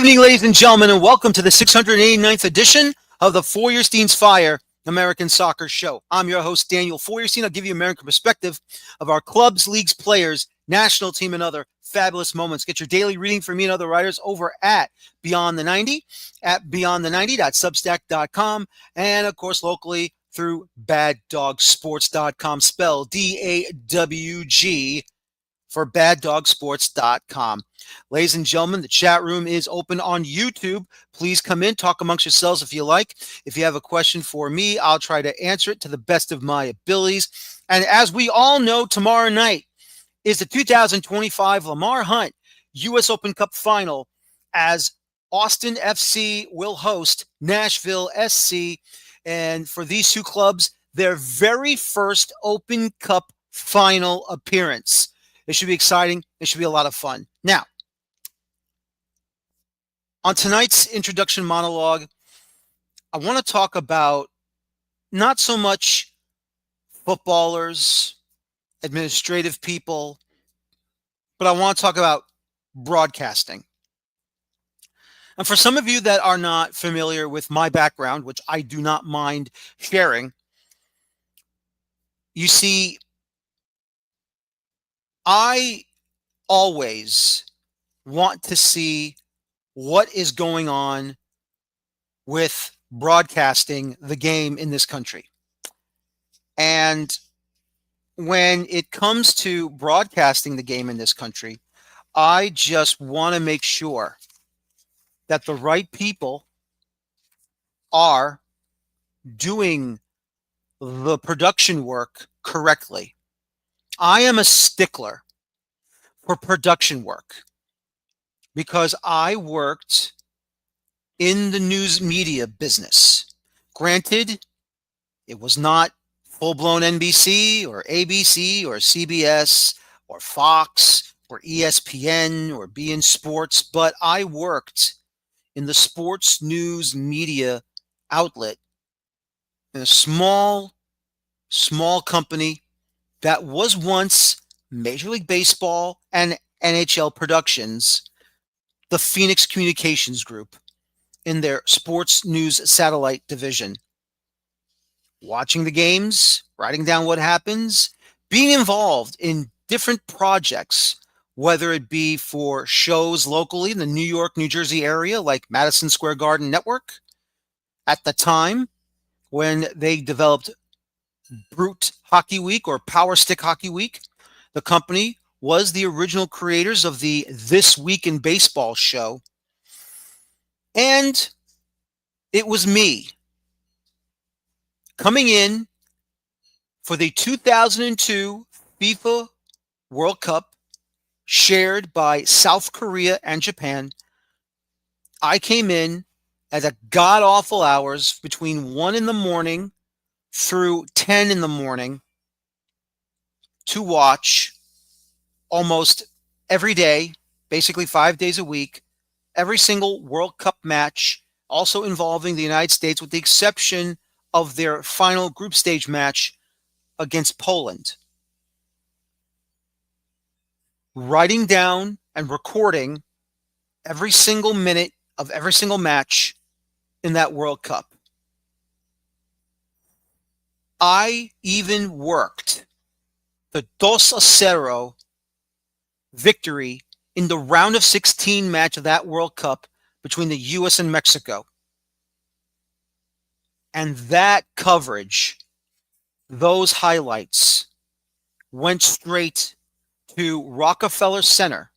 evening, ladies and gentlemen, and welcome to the 689th edition of the Feuerstein's Fire American Soccer Show. I'm your host, Daniel Feuerstein. I'll give you American perspective of our clubs, leagues, players, national team, and other fabulous moments. Get your daily reading from me and other writers over at Beyond the 90, at beyondthe90.substack.com, and, of course, locally through baddogsports.com, spelled DAWG, for baddogsports.com. Ladies and gentlemen, the chat room is open on YouTube. Please come in, talk amongst yourselves if you like. If you have a question for me, I'll try to answer it to the best of my abilities. And as we all know, tomorrow night is the 2025 Lamar Hunt U.S. Open Cup Final, as Austin FC will host Nashville SC. And for these two clubs, their very first Open Cup Final appearance. It should be exciting. It should be a lot of fun. Now, on tonight's introduction monologue, I want to talk about not so much footballers, administrative people, but I want to talk about broadcasting. And for some of you that are not familiar with my background, which I do not mind sharing, you see, I always want to see what is going on with broadcasting the game in this country. And when it comes to broadcasting the game in this country, I just want to make sure that the right people are doing the production work correctly. I am a stickler for production work because I worked in the news media business. Granted, it was not full-blown NBC or ABC or CBS or Fox or ESPN or beIN Sports, but I worked in the sports news media outlet in a small company that was once Major League Baseball and NHL Productions, the Phoenix Communications Group, in their sports news satellite division. Watching the games, writing down what happens, being involved in different projects, whether it be for shows locally in the New York, New Jersey area, like Madison Square Garden Network, at the time when they developed Brute Hockey Week or Power Stick Hockey Week. The company was the original creators of the This Week in Baseball show. And it was me coming in for the 2002 FIFA World Cup, shared by South Korea and Japan. I came in at a god-awful hours between 1 in the morning through 10 in the morning to watch almost every day, basically 5 days a week, every single World Cup match, also involving the United States, with the exception of their final group stage match against Poland. Writing down and recording every single minute of every single match in that World Cup. I even worked the 2-0 victory in the round of 16 match of that World Cup between the U.S. and Mexico. And that coverage, those highlights, went straight to Rockefeller Center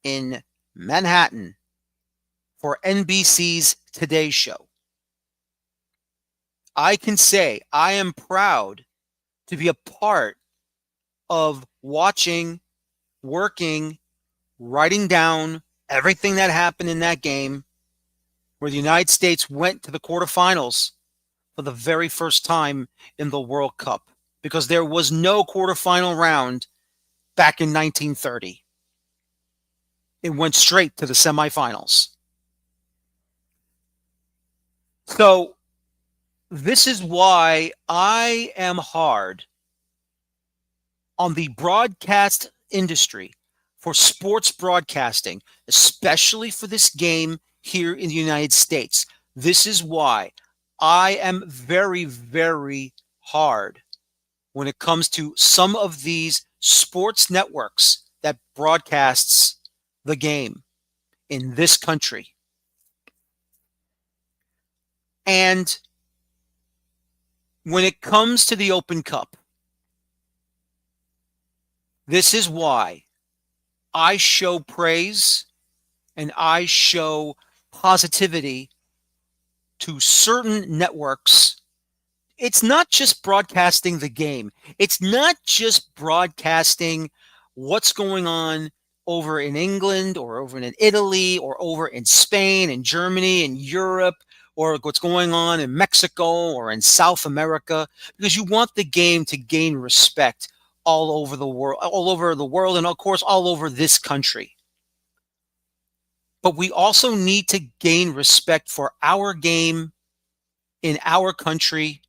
in Manhattan for NBC's Today Show. I can say I am proud to be a part of watching, working, writing down everything that happened in that game where the United States went to the quarterfinals for the very first time in the World Cup, because there was no quarterfinal round back in 1930. It went straight to the semifinals. So this is why I am hard on the broadcast industry for sports broadcasting, especially for this game here in the United States. This is why I am very, very hard when it comes to some of these sports networks that broadcasts the game in this country. And when it comes to the Open Cup, this is why I show praise and I show positivity to certain networks. It's not just broadcasting the game. It's not just broadcasting what's going on over in England or over in Italy or over in Spain and Germany and Europe, or what's going on in Mexico or in South America, because you want the game to gain respect all over the world, and of course all over this country. But we also need to gain respect for our game in our country,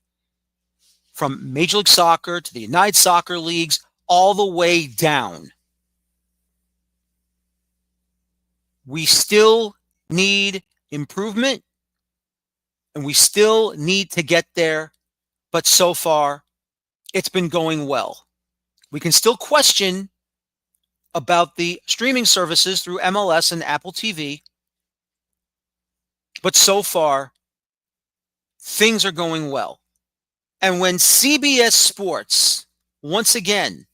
from Major League Soccer to the United Soccer Leagues, all the way down. We still need improvement, and we still need to get there, but so far, it's been going well. We can still question about the streaming services through MLS and Apple TV, but so far, things are going well. And when CBS Sports, once again,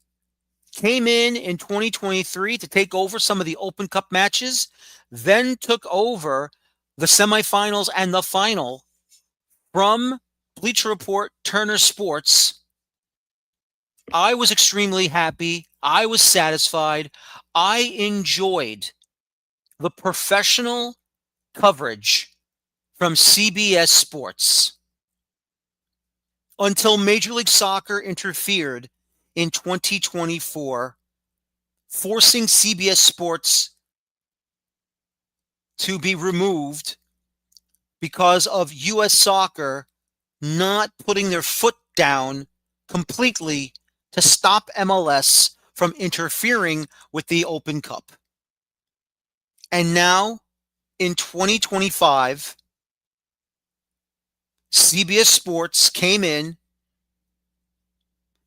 came in 2023 to take over some of the Open Cup matches, then took over the semifinals and the final from Bleacher Report, Turner Sports, I was extremely happy. I was satisfied. I enjoyed the professional coverage from CBS Sports until Major League Soccer interfered in 2024, forcing CBS Sports to be removed because of U.S. Soccer not putting their foot down completely to stop MLS from interfering with the Open Cup. And now, in 2025, CBS Sports came in.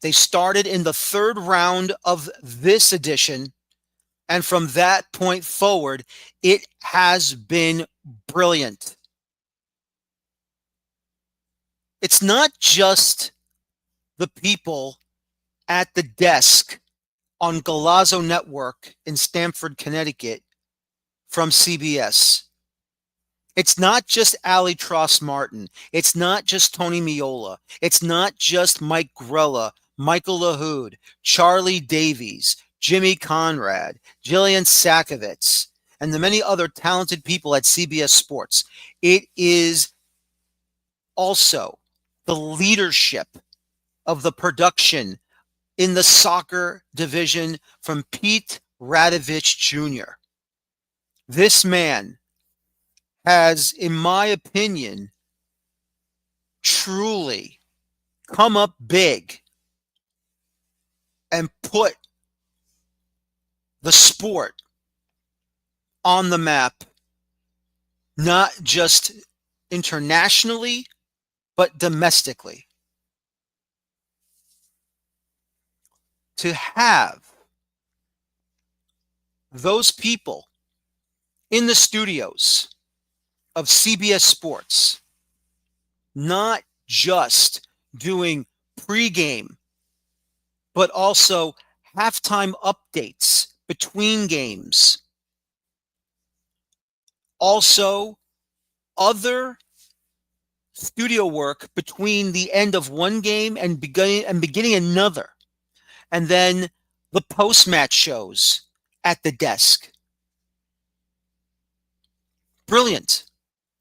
They started in the third round of this edition. And from that point forward, it has been brilliant. It's not just the people at the desk on Galazzo Network in Stamford, Connecticut from CBS. It's not just Ali Tross-Martin. It's not just Tony Meola. It's not just Mike Grella, Michael LaHood, Charlie Davies, Jimmy Conrad, Jillian Sakovitz, and the many other talented people at CBS Sports. It is also the leadership of the production in the soccer division from Pete Radovich Jr. This man has, in my opinion, truly come up big and put the sport on the map, not just internationally, but domestically. To have those people in the studios of CBS Sports, not just doing pregame, but also halftime updates between games. Also, other studio work between the end of one game and beginning another. And then the post-match shows at the desk. Brilliant.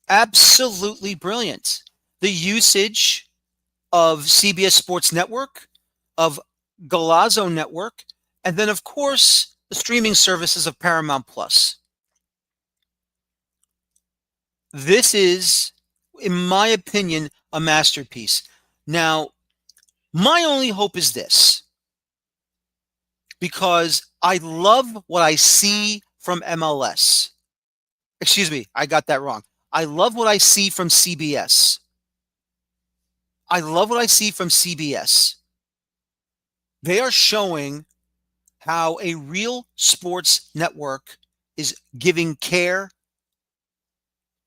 Absolutely brilliant. The usage of CBS Sports Network, of Galazzo Network, and then, of course, the streaming services of Paramount Plus. This is, in my opinion, a masterpiece. Now, my only hope is this. because I love what I see from MLS. Excuse me, I got that wrong. I love what I see from CBS. I love what I see from CBS. They are showing how a real sports network is giving care,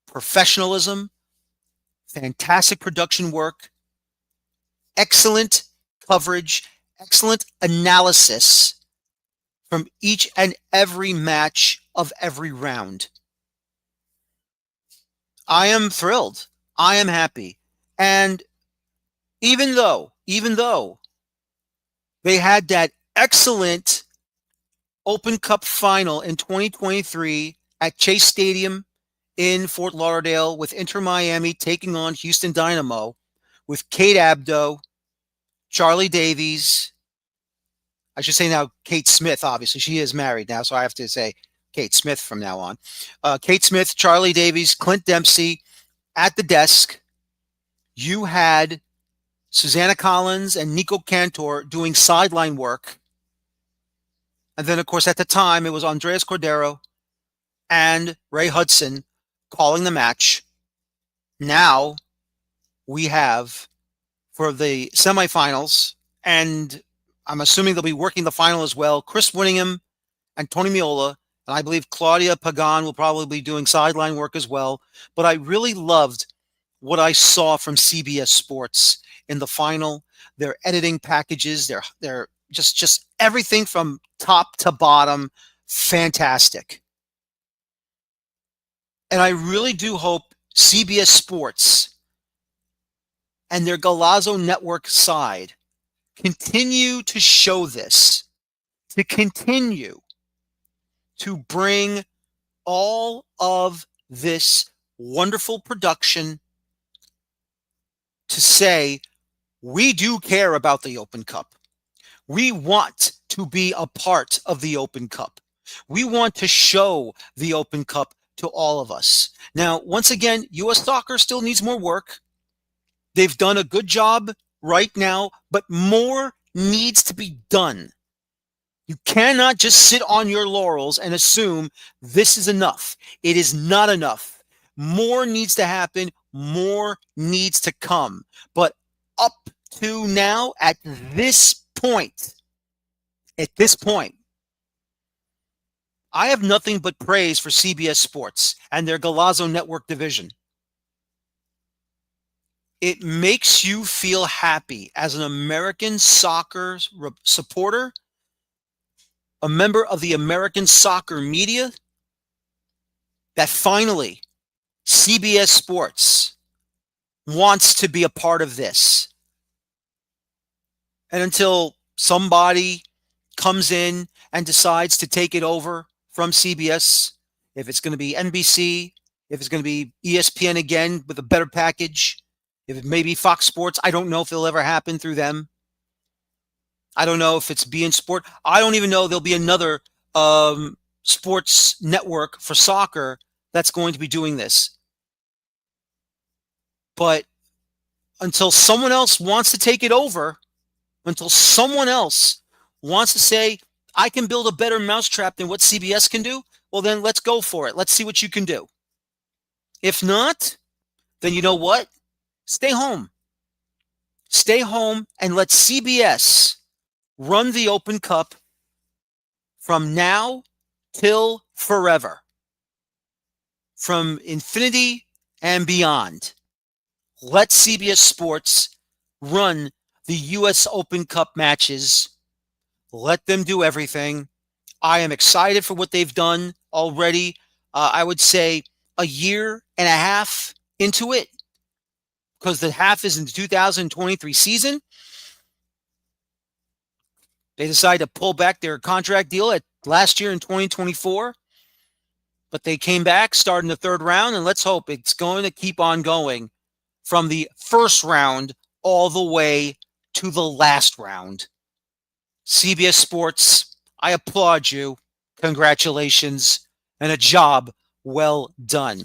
professionalism, fantastic production work, excellent coverage, excellent analysis from each and every match of every round. I am thrilled. I am happy. And even though they had that excellent Open Cup final in 2023 at Chase Stadium in Fort Lauderdale with Inter Miami taking on Houston Dynamo with Kate Abdo, Charlie Davies. I should say now Kate Smith, obviously. She is married now, so I have to say Kate Smith from now on. Kate Smith, Charlie Davies, Clint Dempsey at the desk. You had Susanna Collins and Nico Cantor doing sideline work. And then, of course, at the time, it was Andres Cordero and Ray Hudson calling the match. Now we have, for the semifinals, and I'm assuming they'll be working the final as well, Chris Winningham and Tony Meola, and I believe Claudia Pagan will probably be doing sideline work as well. But I really loved what I saw from CBS Sports in the final. Their editing packages, their just everything from top to bottom, fantastic. And I really do hope CBS Sports and their Golazo Network side continue to show this, to continue to bring all of this wonderful production to say, we do care about the Open Cup. We want to be a part of the Open Cup. We want to show the Open Cup to all of us. Now, once again, U.S. Soccer still needs more work. They've done a good job right now, but more needs to be done. You cannot just sit on your laurels and assume this is enough. It is not enough. More needs to happen. More needs to come. But up to now, at this point, I have nothing but praise for CBS Sports and their Golazo Network division. It makes you feel happy as an American soccer supporter, a member of the American soccer media, that finally CBS Sports wants to be a part of this. And until somebody comes in and decides to take it over from CBS, if it's going to be NBC, if it's going to be ESPN again with a better package, if it may be Fox Sports, I don't know if it'll ever happen through them. I don't know if it's beIN Sport. I don't even know there'll be another sports network for soccer that's going to be doing this. But until someone else wants to take it over, until someone else wants to say, I can build a better mousetrap than what CBS can do, well, then let's go for it. Let's see what you can do. If not, then you know what? Stay home. Stay home and let CBS run the Open Cup from now till forever. From infinity and beyond. Let CBS Sports run the U.S. Open Cup matches. Let them do everything. I am excited for what they've done already. I would say a year and a half into it, because the half is in the 2023 season. They decided to pull back their contract deal at last year in 2024. But they came back, starting the third round, and let's hope it's going to keep on going from the first round all the way to the last round. CBS Sports, I applaud you. Congratulations, and a job well done.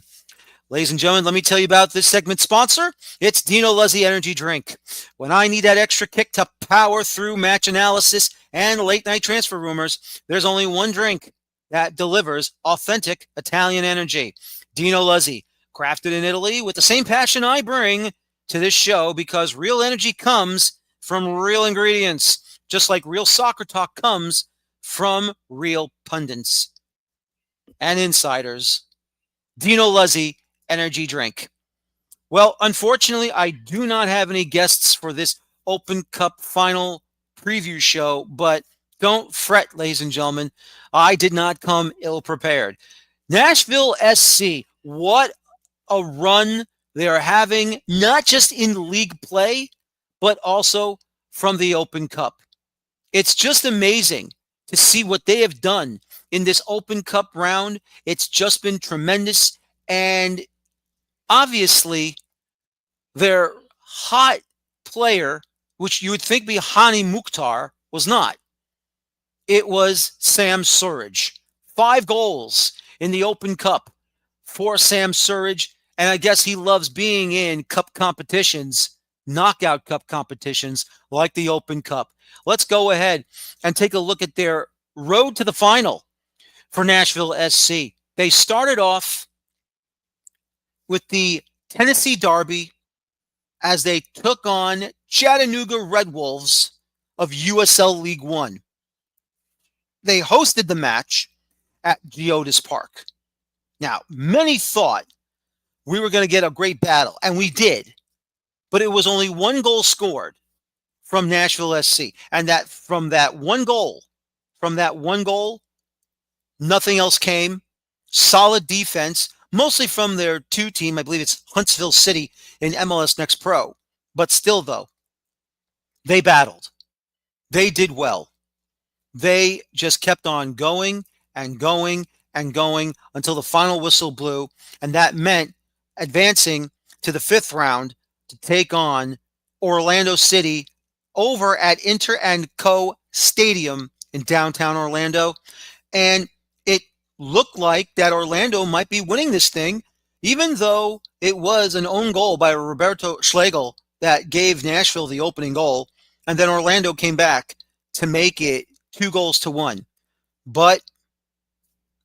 Ladies and gentlemen, let me tell you about this segment's sponsor. It's Dino Luzzi Energy Drink. When I need that extra kick to power through match analysis and late night transfer rumors, there's only one drink that delivers authentic Italian energy. Dino Luzzi, crafted in Italy with the same passion I bring to this show, because real energy comes from real ingredients, just like real soccer talk comes from real pundits and insiders. Dino Luzzi energy drink. Well, unfortunately, I do not have any guests for this Open Cup final preview show, but don't fret, ladies and gentlemen. I did not come ill prepared. Nashville SC, what a run they are having, not just in league play, but also from the Open Cup. It's just amazing to see what they have done in this Open Cup round. It's just been tremendous. And obviously, their hot player, which you would think be Hani Mukhtar, was not. It was Sam Surridge. 5 goals in the Open Cup for Sam Surridge. And I guess he loves being in cup competitions, knockout cup competitions like the Open Cup. Let's go ahead and take a look at their road to the final for Nashville SC. They started off with the Tennessee Derby as they took on Chattanooga Red Wolves of USL League One. They hosted the match at Geodis Park. Now, many thought we were going to get a great battle, and we did, but it was only 1 goal scored from Nashville SC, and that from that one goal, nothing else came. Solid defense, mostly from their 2 team. I believe it's Huntsville City in MLS Next Pro. But still, though, they battled. They did well. They just kept on going and going and going until the final whistle blew. And that meant advancing to the 5th round to take on Orlando City over at Inter & Co. Stadium in downtown Orlando. And it looked like that Orlando might be winning this thing, even though it was an own goal by Roberto Schlegel that gave Nashville the opening goal. And then Orlando came back to make it 2-1. But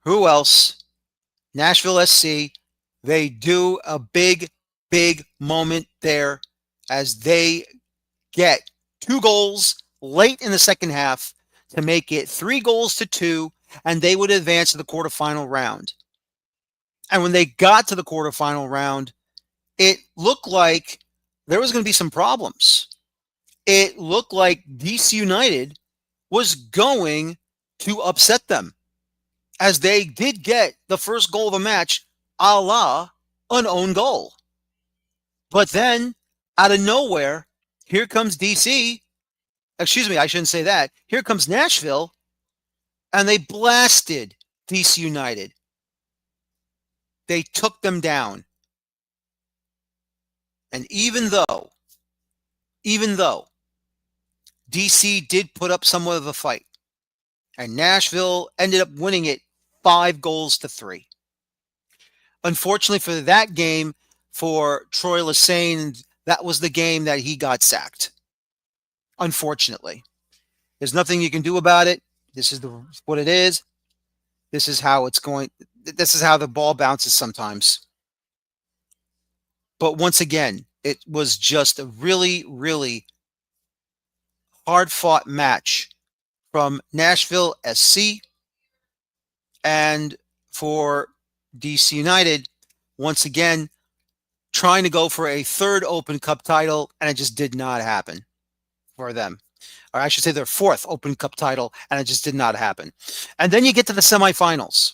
who else? Nashville SC, they do a big moment there as they get 2 goals late in the second half to make it 3-2, and they would advance to the quarterfinal round. And when they got to the quarterfinal round, it looked like there was going to be some problems. It looked like DC United was going to upset them, as they did get the first goal of the match, a la an own goal. But then, out of nowhere, here comes DC. Excuse me, I shouldn't say that. Here comes Nashville, and they blasted DC United. They took them down. And even though DC did put up somewhat of a fight, and Nashville ended up winning it 5-3. Unfortunately for that game, for Troy Lesesne, that was the game that he got sacked. Unfortunately. There's nothing you can do about it. This is what it is. This is how it's going. This is how the ball bounces sometimes. But once again, it was just a really hard-fought match from Nashville SC. And for DC United, once again, trying to go for a 3rd Open Cup title, and it just did not happen for them. Or I should say their 4th Open Cup title, and it just did not happen. And then you get to the semifinals.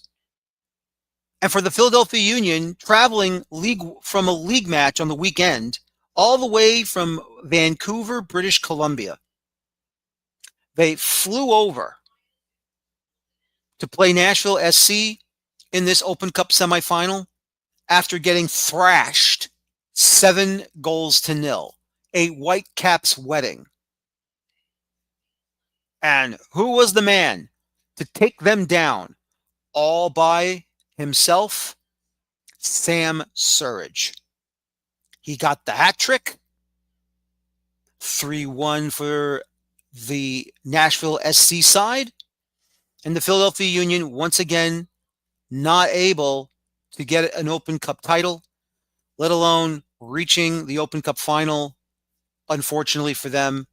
And for the Philadelphia Union, traveling from a league match on the weekend, all the way from Vancouver, British Columbia, they flew over to play Nashville SC in this Open Cup semifinal after getting thrashed 7-0, a Whitecaps wedding. And who was the man to take them down all by himself? Sam Surridge. He got the hat trick. 3-1 for the Nashville SC side, and the Philadelphia Union once again not able to get an Open Cup title, let alone reaching the Open Cup final, unfortunately for them.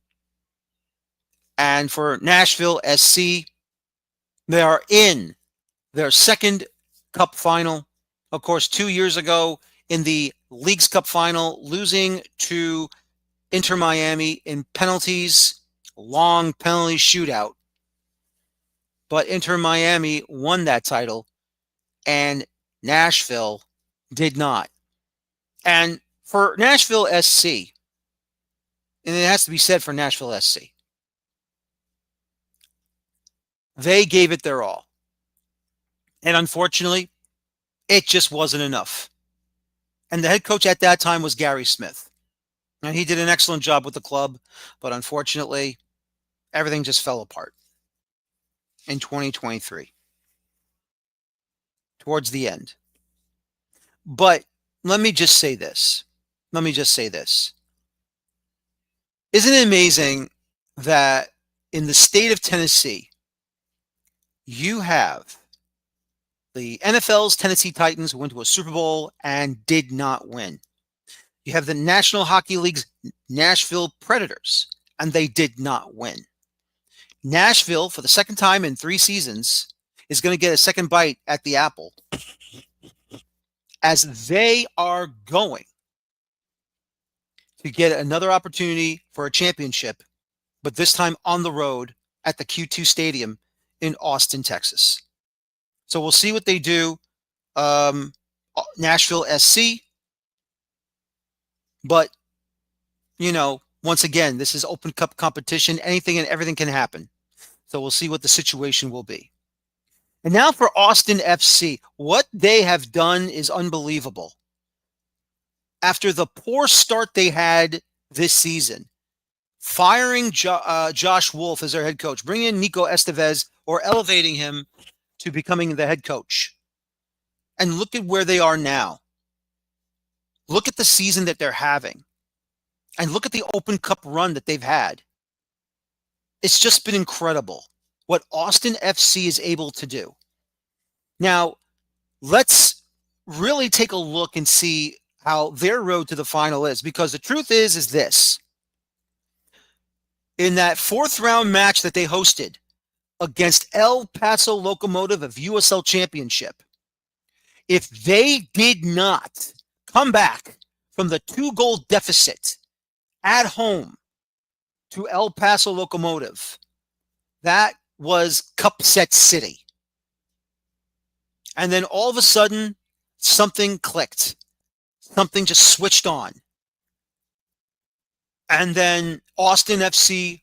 And for Nashville SC, they are in their second Cup final. Of course, 2 years ago in the Leagues Cup final, losing to Inter Miami in penalties, long penalty shootout. But Inter Miami won that title, and Nashville did not. And for Nashville SC, and it has to be said for Nashville SC, they gave it their all. And unfortunately, it just wasn't enough. And the head coach at that time was Gary Smith. And he did an excellent job with the club, but unfortunately, everything just fell apart in 2023, towards the end. But let me just say this. Isn't it amazing that in the state of Tennessee, you have the NFL's Tennessee Titans who went to a Super Bowl and did not win. You have the National Hockey League's Nashville Predators, and they did not win. Nashville, for the second time in 3 seasons, is going to get a second bite at the apple, as they are going to get another opportunity for a championship, but this time on the road at the Q2 Stadium in Austin, Texas. So we'll see what they do. Nashville SC. But, once again, this is Open Cup competition. Anything and everything can happen. So we'll see what the situation will be. And now for Austin FC. What they have done is unbelievable. After the poor start they had this season, firing Josh Wolf as their head coach, bringing in Nico Estevez, or elevating him to becoming the head coach. And look at where they are now. Look at the season that they're having. And look at the Open Cup run that they've had. It's just been incredible what Austin FC is able to do. Now, let's really take a look and see how their road to the final is, because the truth is this. In that 4th round match that they hosted against El Paso Locomotive of USL Championship, if they did not come back from the 2-goal deficit at home to El Paso Locomotive, that was Cup Set City. And then all of a sudden, something clicked. Something just switched on. And then Austin FC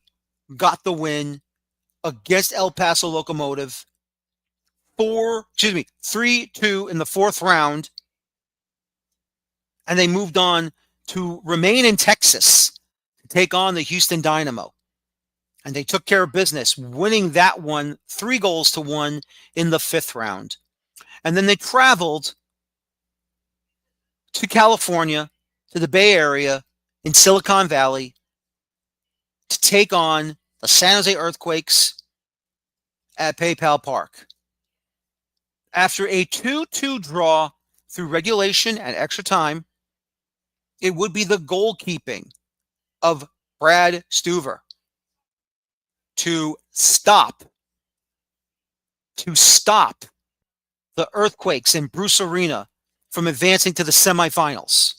got the win against El Paso Locomotive 3-2 in the 4th round. And they moved on to remain in Texas to take on the Houston Dynamo. And they took care of business, winning that one 3-1 in the 5th round. And then they traveled to California, to the Bay Area, in Silicon Valley, to take on the San Jose Earthquakes at PayPal Park. After a 2-2 draw through regulation and extra time, it would be the goalkeeping of Brad Stuver to stop the Earthquakes in Bruce Arena from advancing to the semifinals.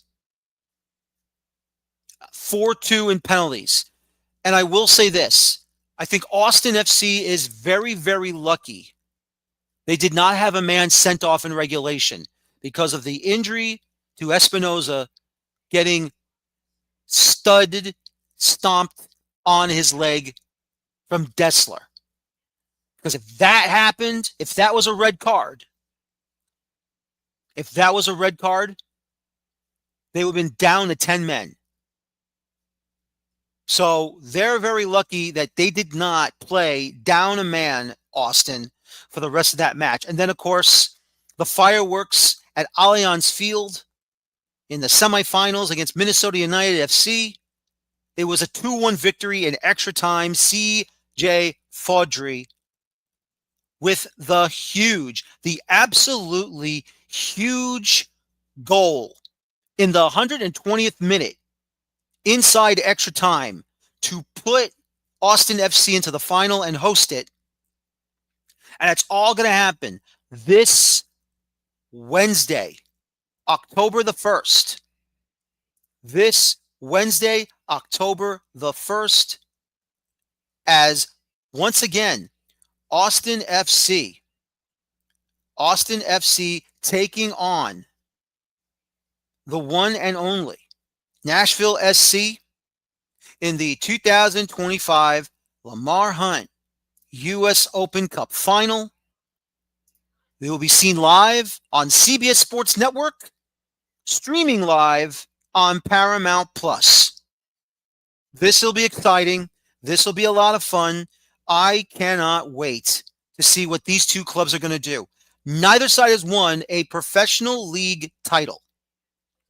4-2 in penalties. And I will say this. I think Austin FC is very, very lucky. They did not have a man sent off in regulation because of the injury to Espinoza getting stomped on his leg from Dessler. Because if that happened, if that was a red card, they would have been down to 10 men. So they're very lucky that they did not play down a man, Austin, for the rest of that match. And then, of course, the fireworks at Allianz Field in the semifinals against Minnesota United FC. It was a 2-1 victory in extra time. C.J. Faudree with the absolutely huge goal in the 120th minute inside extra time to put Austin FC into the final and host it. And it's all going to happen this Wednesday, October the 1st. This Wednesday, October the 1st, as once again, Austin FC taking on the one and only Nashville SC in the 2025 Lamar Hunt U.S. Open Cup Final. They will be seen live on CBS Sports Network, streaming live on Paramount Plus. This will be exciting. This will be a lot of fun. I cannot wait to see what these two clubs are going to do. Neither side has won a professional league title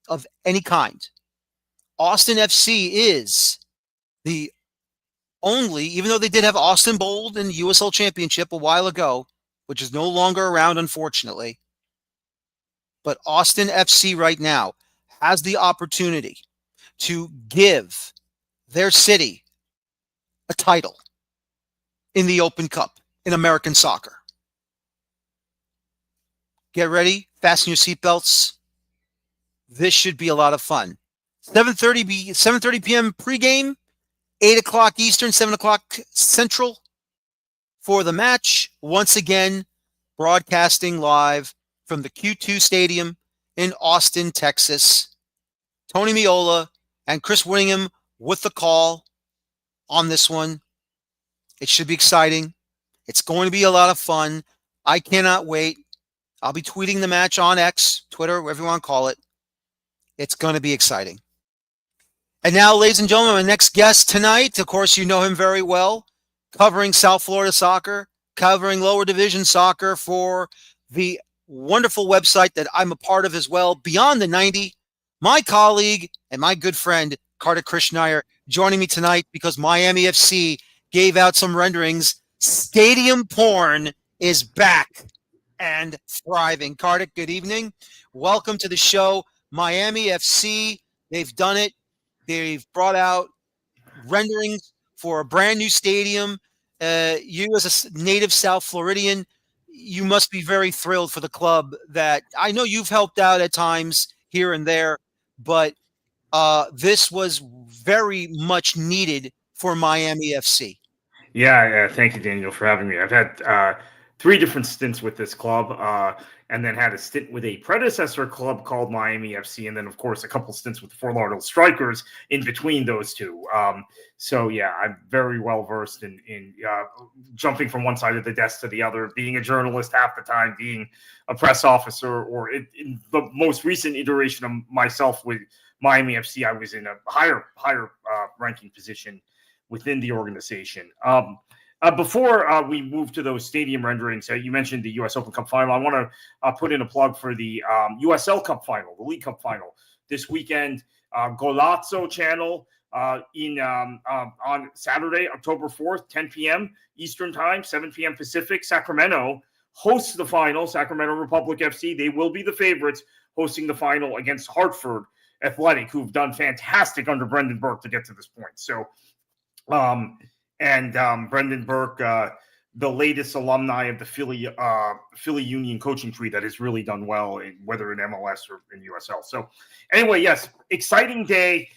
of any kind. Austin FC is the only, even though they did have Austin Bold in the USL Championship a while ago, which is no longer around, unfortunately. But Austin FC right now has the opportunity to give their city a title in the Open Cup in American soccer. Get ready, fasten your seatbelts. This should be a lot of fun. 7:30 p.m. pregame, 8 o'clock Eastern, 7 o'clock Central for the match. Once again, broadcasting live from the Q2 Stadium in Austin, Texas. Tony Meola and Chris Winningham with the call on this one. It should be exciting. It's going to be a lot of fun. I cannot wait. I'll be tweeting the match on X, Twitter, whatever you want to call it. It's going to be exciting. And now, ladies and gentlemen, my next guest tonight, of course, you know him very well, covering South Florida soccer, covering lower division soccer for the wonderful website that I'm a part of as well, Beyond the 90. My colleague and my good friend, Kartik Krishnaiyer, joining me tonight because Miami FC gave out some renderings. Stadium porn is back and thriving. Kartik, good evening. Welcome to the show. Miami FC, they've done it. They've brought out renderings for a brand new stadium. You as a native South Floridian, you must be very thrilled for the club that I know you've helped out at times here and there, but this was very much needed for Miami FC. Yeah, thank you, Daniel, for having me. I've had 3 different stints with this club, and then had a stint with a predecessor club called Miami FC, and then, of course, a couple stints with the Fort Lauderdale Strikers in between those two. So, yeah, I'm very well versed in jumping from one side of the desk to the other, being a journalist half the time, being a press officer, or in the most recent iteration of myself with Miami FC, I was in a higher ranking position within the organization. Before we move to those stadium renderings, you mentioned the U.S. Open Cup Final. I want to put in a plug for the USL Cup Final, the League Cup Final. This weekend, Golazzo channel on Saturday, October 4th, 10 p.m. Eastern Time, 7 p.m. Pacific. Sacramento hosts the final, Sacramento Republic FC. They will be the favorites hosting the final against Hartford Athletic, who've done fantastic under Brendan Burke to get to this point. So, Brendan Burke, the latest alumni of the Philly Union coaching tree that has really done well, whether in MLS or in USL. So anyway, yes, exciting day.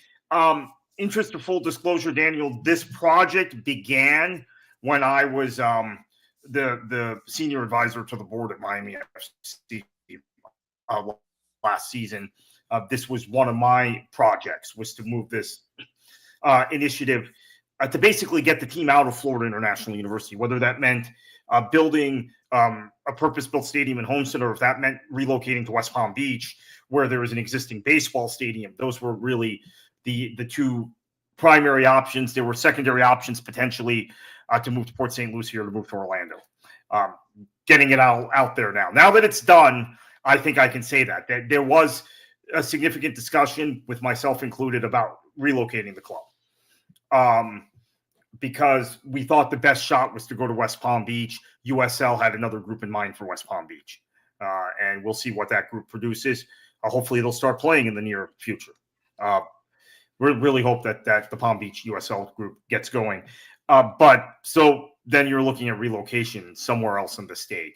Interest of full disclosure, Daniel, this project began when I was the senior advisor to the board at Miami FC last season. This was one of my projects, was to move this initiative to basically get the team out of Florida International University, whether that meant building a purpose-built stadium in Homestead, or if that meant relocating to West Palm Beach, where there was an existing baseball stadium. Those were really the 2 primary options. There were secondary options potentially to move to Port St. Lucie or to move to Orlando. Getting it out there now. Now that it's done, I think I can say that there was a significant discussion, with myself included, about relocating the club. because we thought the best shot was to go to West Palm Beach. USL had another group in mind for West Palm Beach. And we'll see what that group produces. Hopefully they'll start playing in the near future. We really hope that the Palm Beach USL group gets going. But so then you're looking at relocation somewhere else in the state.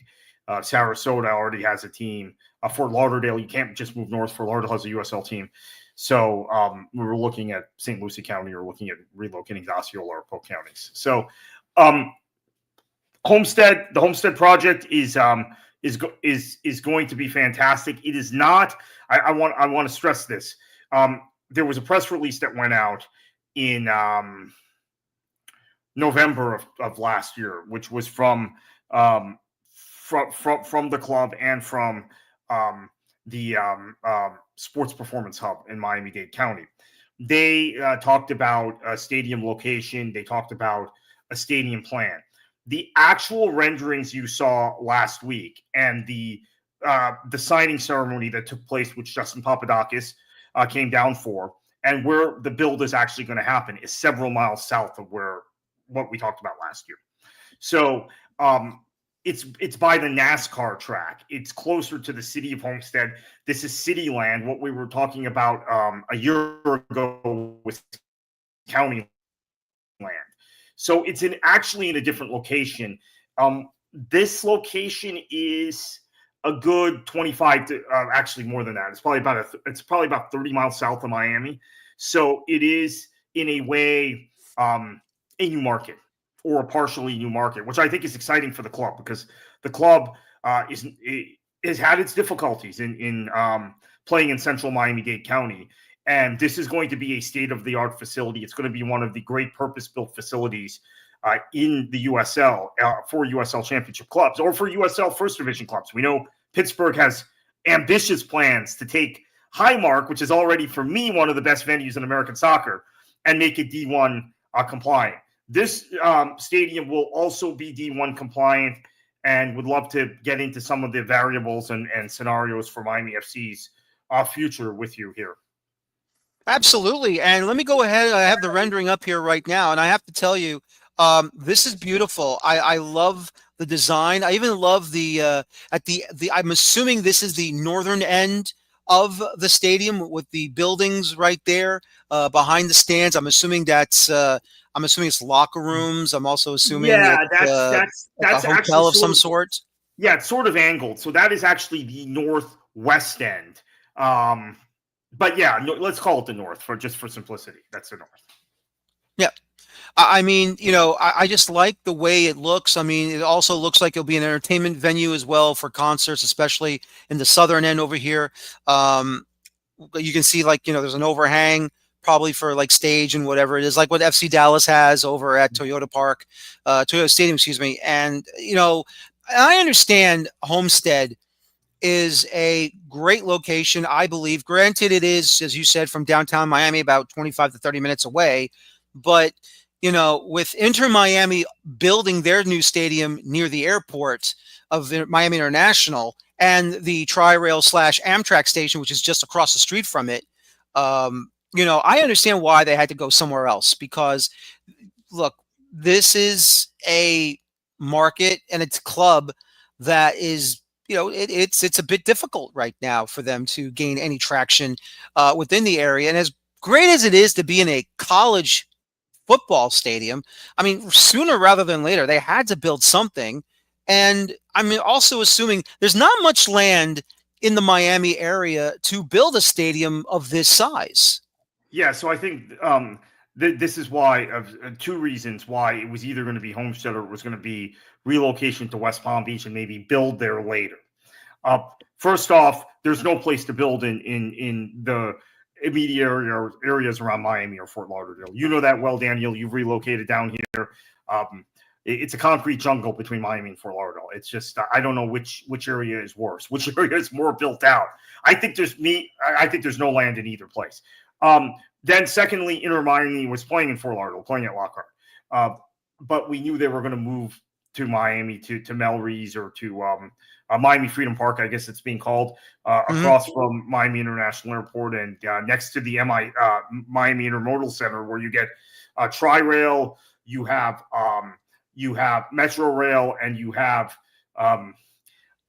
Sarasota already has a team. Fort Lauderdale, you can't just move north. Fort Lauderdale has a USL team. So we were looking at St. Lucie County or looking at relocating to Osceola or Polk counties. So Homestead, the Homestead project is going to be fantastic. It is not. I want to stress this. There was a press release that went out in November of last year, which was from the club and from the Sports Performance Hub in Miami-Dade County. They talked about a stadium location. They talked about a stadium plan. The actual renderings you saw last week and the signing ceremony that took place, which Justin Papadakis came down for, and where the build is actually going to happen is several miles south of what we talked about last year. So it's by the NASCAR track. It's closer to the city of Homestead. This is city land. What we were talking about a year ago was county land. So it's actually in a different location. This location is a good 25 to actually more than that. It's probably about 30 miles south of Miami. So it is in a way a new market or a partially new market, which I think is exciting for the club because the club has had its difficulties in playing in central Miami-Dade County. And this is going to be a state-of-the-art facility. It's going to be one of the great purpose-built facilities in the USL for USL championship clubs or for USL first division clubs. We know Pittsburgh has ambitious plans to take Highmark, which is already, for me, one of the best venues in American soccer, and make it D1 compliant. This stadium will also be D1 compliant, and would love to get into some of the variables and scenarios for Miami FC's future with you here. Absolutely. And let me go ahead. I have the rendering up here right now. And I have to tell you, this is beautiful. I love the design. I even love I'm assuming this is the northern end of the stadium with the buildings right there behind the stands. I'm assuming it's locker rooms. I'm also assuming that's a hotel of some sort. Yeah, it's sort of angled. So that is actually the northwest end. But yeah, let's call it the north for simplicity. That's the north. Yeah. I mean, I just like the way it looks. I mean, it also looks like it'll be an entertainment venue as well for concerts, especially in the southern end over here. You can see there's an overhang probably for stage and whatever it is, like what FC Dallas has over at Toyota Stadium, excuse me. And, I understand Homestead is a great location, I believe. Granted, it is, as you said, from downtown Miami, about 25 to 30 minutes away. But, with Inter Miami building their new stadium near the airport of Miami International and the Tri-Rail / Amtrak station, which is just across the street from it, I understand why they had to go somewhere else because, look, this is a market and it's a club that is it's a bit difficult right now for them to gain any traction within the area. And as great as it is to be in a college football stadium, I mean, sooner rather than later, they had to build something. And I mean, also assuming there's not much land in the Miami area to build a stadium of this size. Yeah, so I think this is why, two reasons why it was either going to be Homestead or it was going to be relocation to West Palm Beach and maybe build there later. First off, there's no place to build in the immediate areas around Miami or Fort Lauderdale. You know that well, Daniel. You've relocated down here. It's a concrete jungle between Miami and Fort Lauderdale. It's just I don't know which area is worse, which area is more built out. I think there's no land in either place. Then secondly, Inter Miami was playing in Fort Lauderdale, playing at Lockhart. But we knew they were going to move to Miami, to Melreese or to Miami Freedom Park, I guess it's being called, across from Miami International Airport and next to the Miami Intermodal Center, where you get Tri-Rail, you have Metro Rail, and you have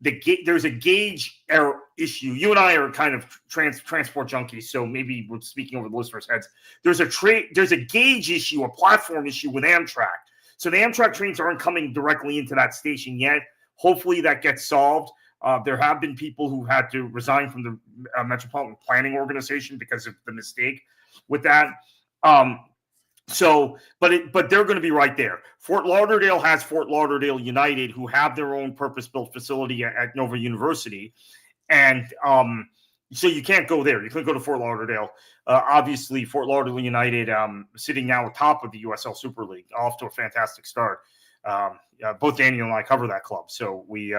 there's a gauge error issue. You and I are kind of transport junkies, so maybe we're speaking over the listeners' heads. There's a gauge issue, a platform issue with Amtrak. So the Amtrak trains aren't coming directly into that station yet. Hopefully that gets solved. There have been people who had to resign from the Metropolitan Planning Organization because of the mistake with that. But they're going to be right there. Fort Lauderdale has Fort Lauderdale United, who have their own purpose-built facility at Nova University. And so you can't go there. You couldn't go to Fort Lauderdale. Obviously, Fort Lauderdale United sitting now atop of the USL Super League, off to a fantastic start. Both Daniel and I cover that club, so we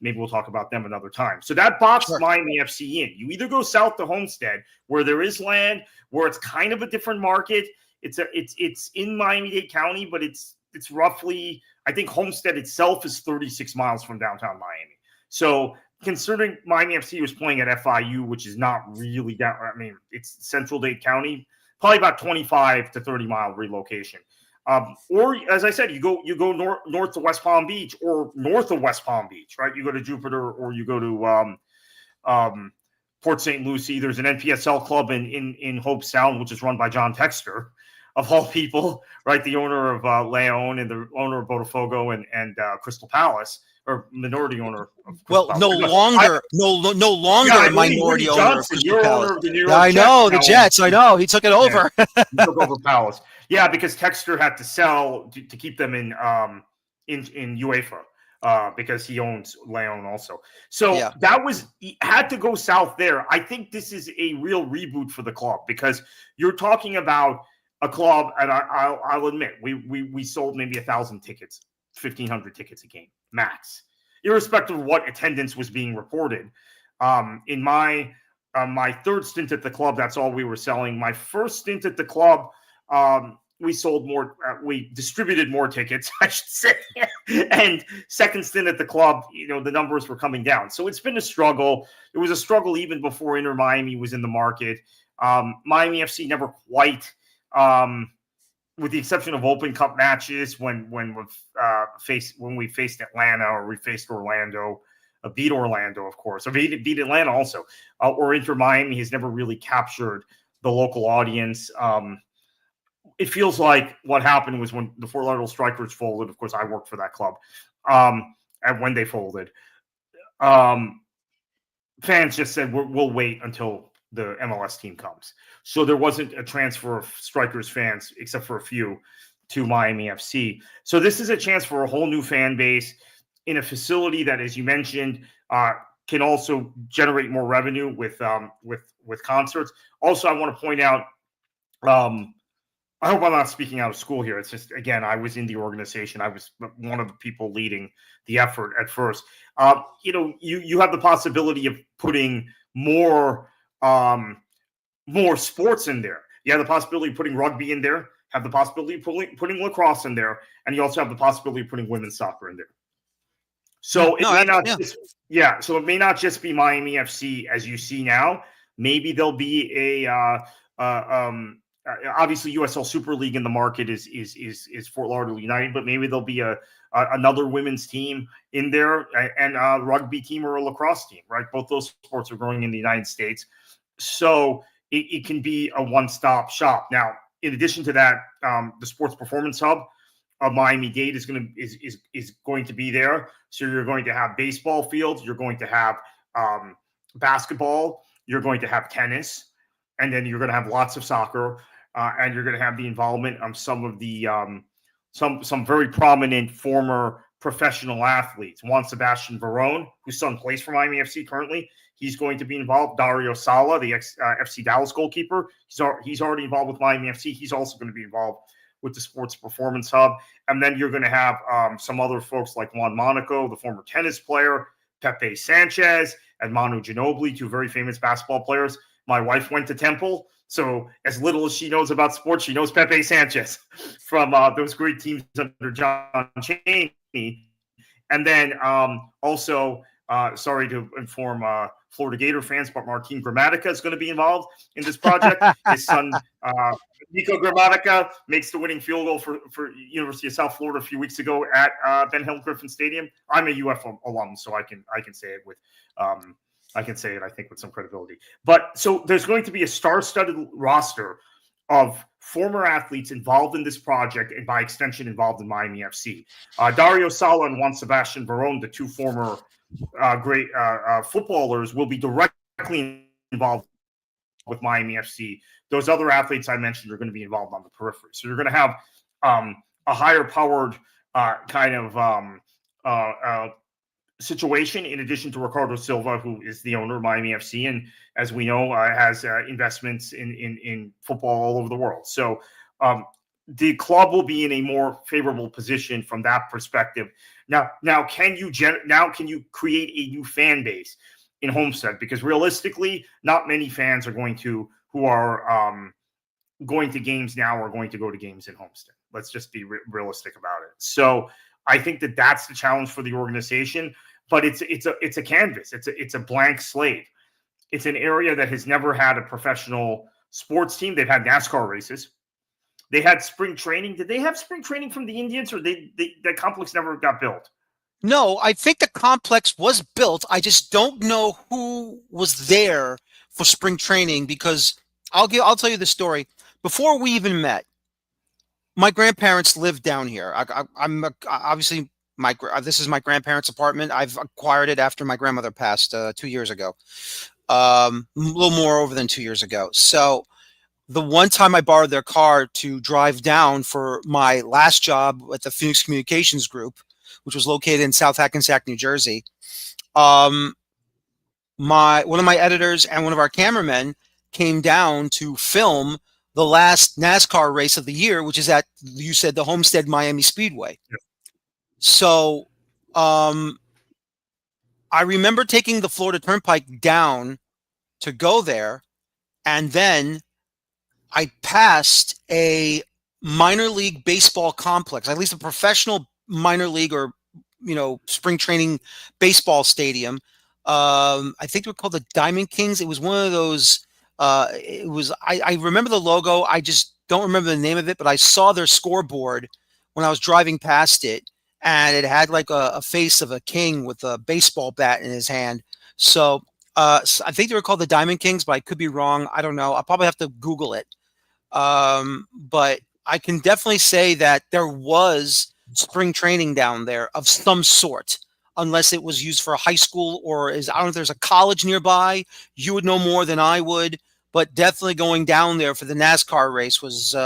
maybe we'll talk about them another time. So that boxed Miami FC in. You either go south to Homestead, where there is land, where it's kind of a different market. It's in Miami-Dade County, but it's roughly, I think Homestead itself is 36 miles from downtown Miami. So considering Miami FC was playing at FIU, which is not really down, I mean, it's Central Dade County, probably about 25 to 30 mile relocation. Or as I said, you go north to West Palm Beach, or north of West Palm Beach, right? You go to Jupiter, or you go to Port St. Lucie. There's an NPSL club in Hope Sound, which is run by John Texter, of all people, right? The owner of Leon and the owner of Botafogo and Crystal Palace, or minority owner of Crystal Palace. No longer a minority owner of Crystal Palace. I know the Jets. I know he took it over. Yeah, he took over Palace. Yeah, because Texter had to sell to keep them in UEFA. Because he owns Leon also. So he had to go south there. I think this is a real reboot for the club, because you're talking about a club, and I'll admit, we sold maybe 1,000 tickets, 1,500 tickets a game, max, irrespective of what attendance was being reported. In my third stint at the club, that's all we were selling. My first stint at the club, we sold more, we distributed more tickets, I should say. And second stint at the club, the numbers were coming down. So it's been a struggle. It was a struggle even before Inter Miami was in the market. Miami FC never quite, with the exception of Open Cup matches, when we faced Atlanta, or we faced Orlando, beat Orlando, of course, or beat Atlanta also, or Inter Miami has never really captured the local audience. It feels like what happened was when the Fort Lauderdale Strikers folded. Of course, I worked for that club. And when they folded, fans just said, we'll wait until the MLS team comes. So there wasn't a transfer of Strikers fans, except for a few, to Miami FC. So this is a chance for a whole new fan base in a facility that, as you mentioned, can also generate more revenue with concerts. Also, I want to point out, I hope I'm not speaking out of school here. It's just, again, I was in the organization. I was one of the people leading the effort at first. You have the possibility of putting more sports in there. You have the possibility of putting rugby in there, have the possibility of putting lacrosse in there, and you also have the possibility of putting women's soccer in there. So it may not just be Miami FC as you see now. Maybe there'll be obviously USL Super League in the market is Fort Lauderdale United, but maybe there'll be another women's team in there, and a rugby team or a lacrosse team, right? Both those sports are growing in the United States. So it can be a one-stop shop. Now, in addition to that, the Sports Performance Hub of Miami-Dade is going to be there. So you're going to have baseball fields, you're going to have basketball, you're going to have tennis, and then you're going to have lots of soccer, and you're going to have the involvement of some of the some very prominent former professional athletes. Juan Sebastian Verón, whose son plays for Miami FC currently, he's going to be involved. Dario Sala, the FC Dallas goalkeeper, he's already involved with Miami FC. He's also going to be involved with the Sports Performance Hub. And then you're going to have some other folks like Juan Monaco, the former tennis player, Pepe Sanchez, and Manu Ginobili, two very famous basketball players. My wife went to Temple, so as little as she knows about sports, she knows Pepe Sanchez from those great teams under John Chaney. And then also, sorry to inform Florida Gator fans, but Martin Gramatica is going to be involved in this project. His son, Nico Gramatica, makes the winning field goal for University of South Florida a few weeks ago at Ben Hill Griffin Stadium. I'm a UF alum, so I can say it with I think with some credibility. But so there's going to be a star-studded roster of former athletes involved in this project and by extension involved in Miami FC. Dario Sala and Juan Sebastian Veron, the two former great footballers, will be directly involved with Miami FC. Those other athletes I mentioned are going to be involved on the periphery. So you're going to have a higher powered kind of situation, in addition to Ricardo Silva, who is the owner of Miami FC, and as we know, has investments in football all over the world. So the club will be in a more favorable position from that perspective. Now, can you create a new fan base in Homestead? Because realistically, not many fans are going to games now are going to go to games in Homestead. Let's just be realistic about it. So I think that's the challenge for the organization. But it's a canvas. It's a blank slate. It's an area that has never had a professional sports team. They've had NASCAR races. They had spring training. Did they have spring training from the Indians, or the complex never got built? No, I think the complex was built. I just don't know who was there for spring training, because I'll tell you the story. Before we even met, my grandparents lived down here. I'm obviously. This is my grandparents' apartment. I've acquired it after my grandmother passed 2 years ago, a little more over than 2 years ago. So the one time I borrowed their car to drive down for my last job at the Phoenix Communications Group, which was located in South Hackensack, New Jersey, one of my editors and one of our cameramen came down to film the last NASCAR race of the year, which is at, you said, the Homestead Miami Speedway. Yeah. So I remember taking the Florida Turnpike down to go there, and then I passed a minor league baseball complex, at least a professional minor league or spring training baseball stadium. I think they were called the Diamond Kings. It was one of those. I remember the logo. I just don't remember the name of it, but I saw their scoreboard when I was driving past it. And it had like a face of a king with a baseball bat in his hand. So I think they were called the Diamond Kings, but I could be wrong. I don't know. I'll probably have to Google it. But I can definitely say that there was spring training down there of some sort, unless it was used for a high school or I don't know if there's a college nearby. You would know more than I would, but definitely going down there for the NASCAR race was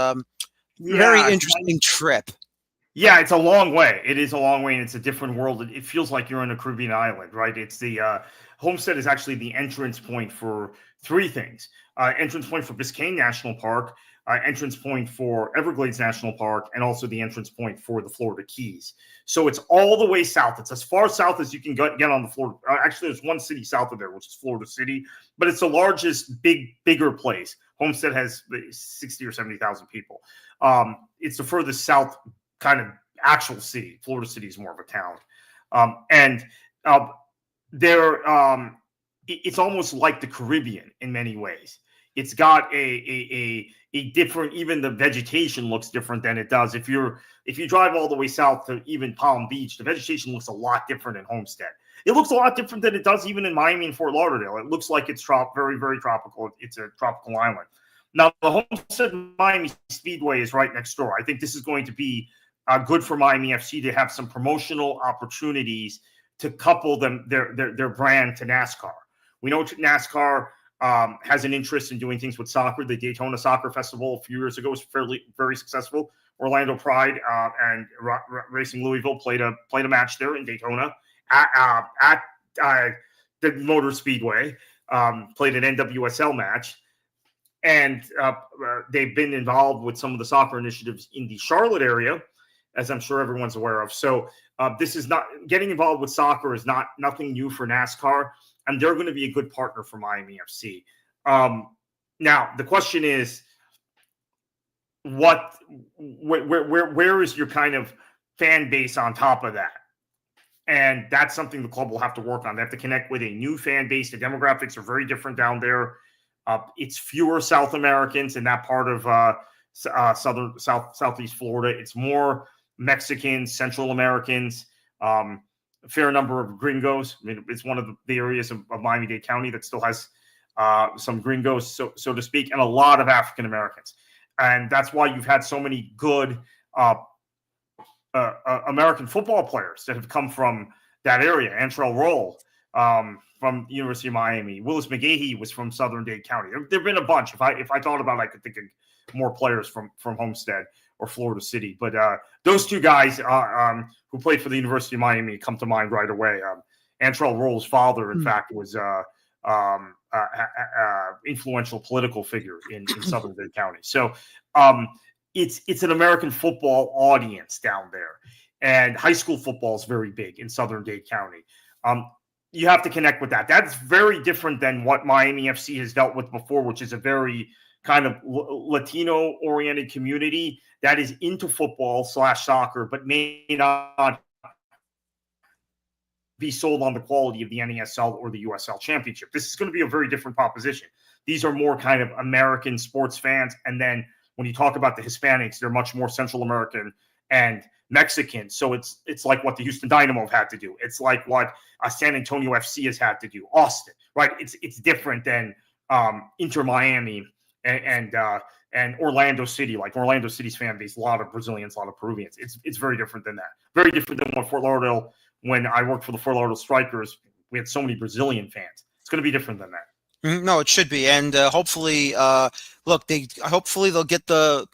very interesting trip. Yeah, it's a long way. It is a long way, and it's a different world. It feels like you're on a Caribbean island, right? It's the Homestead is actually the entrance point for three things. Entrance point for Biscayne National Park, entrance point for Everglades National Park, and also the entrance point for the Florida Keys. So it's all the way south. It's as far south as you can get on the Florida. Actually, there's one city south of there, which is Florida City, but it's the largest, bigger place. Homestead has 60 or 70,000 people. It's the furthest south kind of actual city. Florida City is more of a town. It's almost like the Caribbean in many ways. It's got a different, even the vegetation looks different than it does. If you drive all the way south to even Palm Beach, the vegetation looks a lot different in Homestead. It looks a lot different than it does even in Miami and Fort Lauderdale. It looks like it's very, very tropical. It's a tropical island. Now, the Homestead Miami Speedway is right next door. I think this is going to be good for Miami FC to have some promotional opportunities to couple their brand to NASCAR. We know NASCAR has an interest in doing things with soccer. The Daytona Soccer Festival a few years ago was very successful. Orlando Pride and Racing Louisville played a match there in Daytona at the Motor Speedway. Played an NWSL match. And they've been involved with some of the soccer initiatives in the Charlotte area, as I'm sure everyone's aware of. So this is not getting involved with soccer is nothing new for NASCAR, and they're going to be a good partner for Miami FC. Now the question is, where is your kind of fan base on top of that? And that's something the club will have to work on. They have to connect with a new fan base. The demographics are very different down there. It's fewer South Americans in that part of southeast Florida. It's more Mexicans, Central Americans, a fair number of gringos. I mean, it's one of the areas of Miami-Dade County that still has some gringos, so to speak, and a lot of African Americans. And that's why you've had so many good American football players that have come from that area. Antrell Roll from the University of Miami. Willis McGahee was from Southern Dade County. There have been a bunch. If I thought about it, I could think of more players from Homestead or Florida City. But those two guys who played for the University of Miami come to mind right away. Antrell Roll's father, in fact, was influential political figure in Southern Dade County. So it's an American football audience down there. And high school football is very big in Southern Dade County. You have to connect with that. That's very different than what Miami FC has dealt with before, which is a very kind of Latino-oriented community that is into football / soccer, but may not be sold on the quality of the NASL or the USL Championship. This is going to be a very different proposition. These are more kind of American sports fans. And then when you talk about the Hispanics, they're much more Central American and Mexican. So it's like what the Houston Dynamo have had to do. It's like what San Antonio FC has had to do. Austin, right? It's different than Inter Miami and Orlando City. Like Orlando City's fan base, a lot of Brazilians, a lot of Peruvians. It's very different than that. Very different than what Fort Lauderdale. When I worked for the Fort Lauderdale Strikers, we had so many Brazilian fans. It's going to be different than that. No, it should be, and hopefully, hopefully they'll get the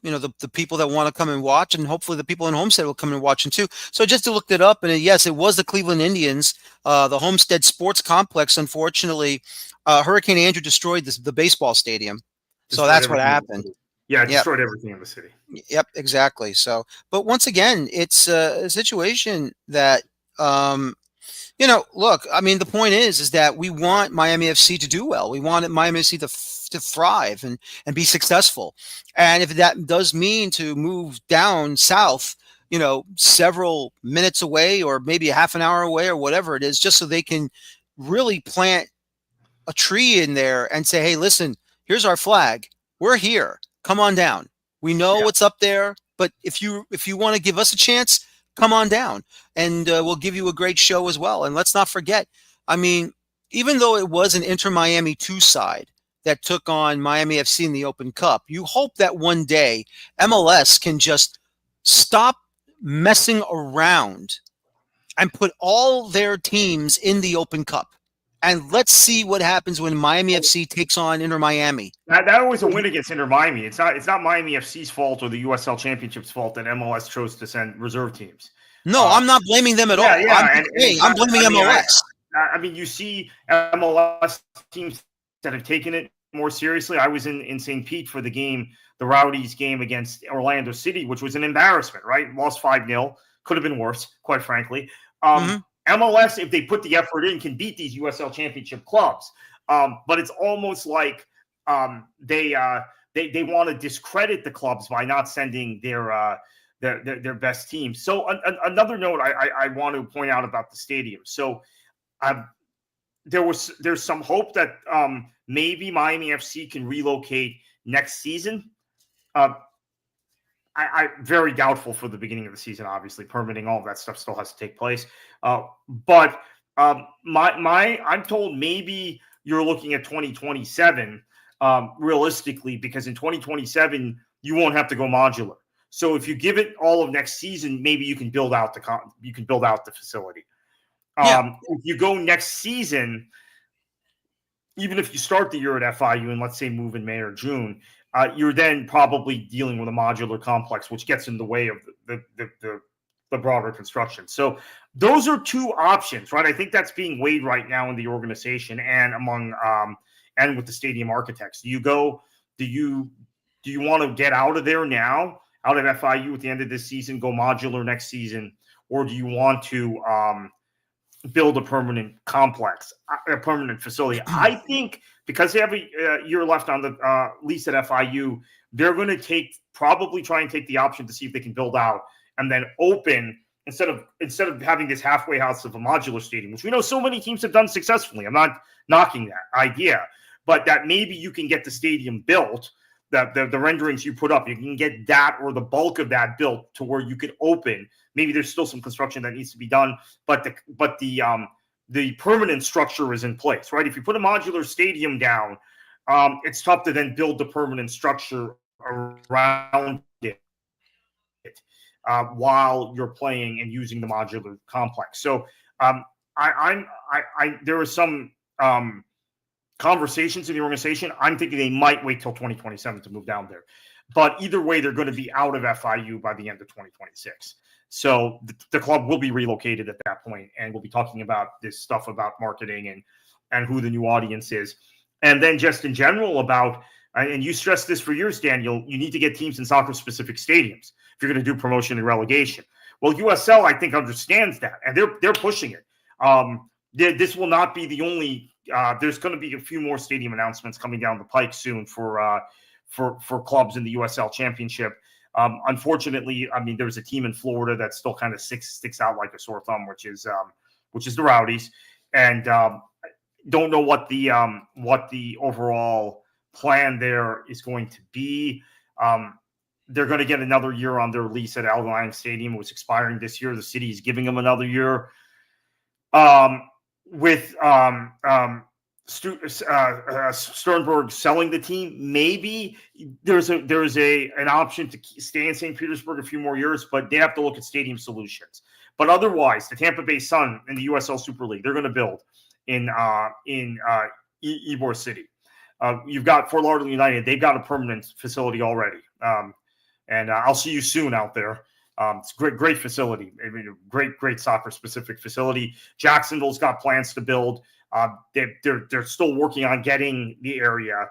people that want to come and watch, and hopefully the people in Homestead will come and watch too. So just to look it up, and yes, it was the Cleveland Indians, the Homestead Sports Complex. Unfortunately, Hurricane Andrew destroyed the baseball stadium, so that's what happened. Yeah, it destroyed everything in the city. Yep, exactly. So, but once again, it's a situation that. Look, I mean, the point is that we want Miami FC to do well. We want Miami FC to thrive and be successful. And if that does mean to move down south, several minutes away or maybe a half an hour away or whatever it is, just so they can really plant a tree in there and say, hey, listen, here's our flag. We're here. Come on down. We know what's up there. But if you want to give us a chance, come on down, and we'll give you a great show as well. And let's not forget, I mean, even though it was an Inter Miami 2 side that took on Miami FC in the Open Cup, you hope that one day MLS can just stop messing around and put all their teams in the Open Cup. And let's see what happens when Miami FC takes on Inter Miami. That was a win against Inter Miami. It's not Miami FC's fault or the USL Championship's fault that MLS chose to send reserve teams. No, I'm not blaming them at all. I'm blaming MLS. I mean, you see MLS teams that have taken it more seriously. I was in St. Pete for the Rowdies game against Orlando City, which was an embarrassment, right? Lost 5-0. Could have been worse, quite frankly. MLS, if they put the effort in, can beat these USL Championship clubs. But it's almost like they want to discredit the clubs by not sending their best teams. So another note I want to point out about the stadium. So there's some hope that maybe Miami FC can relocate next season. I'm very doubtful for the beginning of the season. Obviously, permitting, all of that stuff still has to take place. But I'm told maybe you're looking at 2027 realistically, because in 2027 you won't have to go modular. So if you give it all of next season, maybe you can build out the facility. If you go next season, even if you start the year at FIU and let's say move in May or June, you're then probably dealing with a modular complex, which gets in the way of the broader construction. So those are two options, right? I think that's being weighed right now in the organization and among and with the stadium architects. Do you want to get out of there now, out of FIU at the end of this season, go modular next season, or do you want to build a permanent complex, a permanent facility? I think because they have a year left on the lease at FIU, they're going to probably try and take the option to see if they can build out and then open instead of having this halfway house of a modular stadium, which we know so many teams have done successfully. I'm not knocking that idea, but that maybe you can get the stadium built, the renderings you put up, you can get that or the bulk of that built to where you could open. Maybe there's still some construction that needs to be done, but the permanent structure is in place, right? If you put a modular stadium down, it's tough to then build the permanent structure around it while you're playing and using the modular complex. So there are some conversations in the organization. I'm thinking they might wait till 2027 to move down there. But either way, they're going to be out of FIU by the end of 2026. So the club will be relocated at that point, and we'll be talking about this stuff about marketing and who the new audience is. And then just in general about, and you stressed this for years, Daniel, you need to get teams in soccer-specific stadiums if you're going to do promotion and relegation. Well, USL, I think, understands that, and they're pushing it. This will not be the only. There's going to be a few more stadium announcements coming down the pike soon for clubs in the USL Championship. Unfortunately, I mean, there's a team in Florida that still kind of sticks out like a sore thumb, which is the Rowdies, and don't know what the overall plan there is going to be. They're going to get another year on their lease at Allianz Stadium. It was expiring this year. The city is giving them another year. With Sternberg selling the team, maybe there's an option to stay in St. Petersburg a few more years, but they have to look at stadium solutions. But otherwise, the Tampa Bay Sun in the USL Super League, they're going to build in Ybor City. You've got Fort Lauderdale United; they've got a permanent facility already, and I'll see you soon out there. It's a great facility. I mean, great soccer specific facility. Jacksonville's got plans to build. They're still working on getting the area,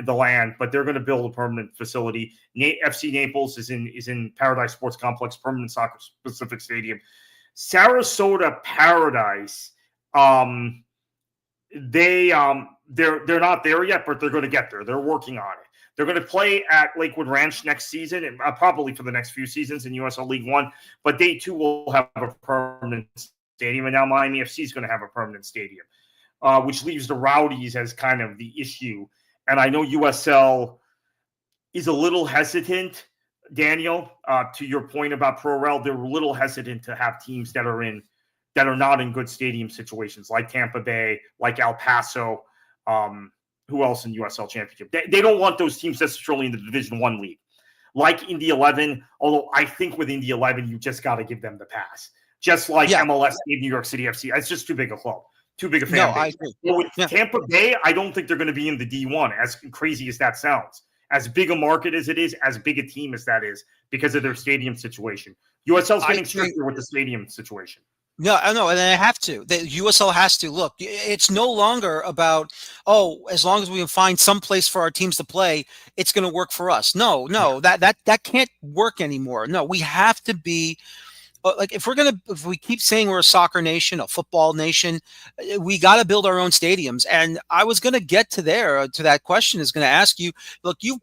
the land, but they're going to build a permanent facility. FC Naples is in Paradise Sports Complex, permanent soccer specific stadium. Sarasota Paradise, they're not there yet, but they're going to get there. They're working on it. They're going to play at Lakewood Ranch next season, and probably for the next few seasons in USL League One. But they too will have a permanent stadium, and now Miami FC is going to have a permanent stadium, which leaves the Rowdies as kind of the issue. And I know USL is a little hesitant, Daniel, to your point about ProRel. They're a little hesitant to have teams that are not in good stadium situations, like Tampa Bay, like El Paso. Who else in USL Championship? They don't want those teams necessarily in the Division I league, like Indy 11. Although I think with Indy 11, you just got to give them the pass, just like MLS gave New York City FC. It's just too big a club, too big a fan base. I agree. But with Tampa Bay, I don't think they're going to be in the D1. As crazy as that sounds, as big a market as it is, as big a team as that is, because of their stadium situation. USL's getting stricter with the stadium situation. No, I know, and they have to. The USL has to. Look, it's no longer about, as long as we can find some place for our teams to play, it's going to work for us. No, that can't work anymore. No, we have to be like, if we keep saying we're a soccer nation, a football nation, we got to build our own stadiums. And I was going to get to that question. Is going to ask you, look, you've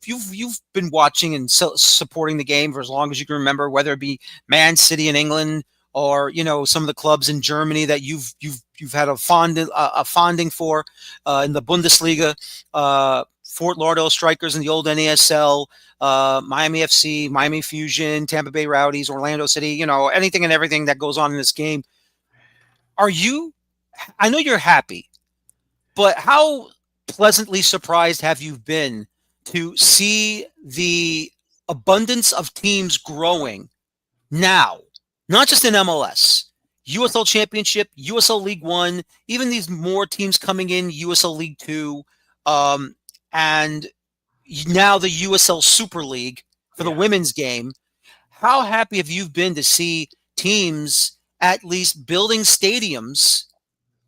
been watching and supporting the game for as long as you can remember, whether it be Man City in England, or some of the clubs in Germany that you've had a fonding for in the Bundesliga, Fort Lauderdale Strikers in the old NASL, Miami FC, Miami Fusion, Tampa Bay Rowdies, Orlando City, anything and everything that goes on in this game. I know you're happy, but how pleasantly surprised have you been to see the abundance of teams growing now? Not just in MLS, USL Championship, USL League One, even these more teams coming in, USL League Two, and now the USL Super League for the women's game. How happy have you been to see teams at least building stadiums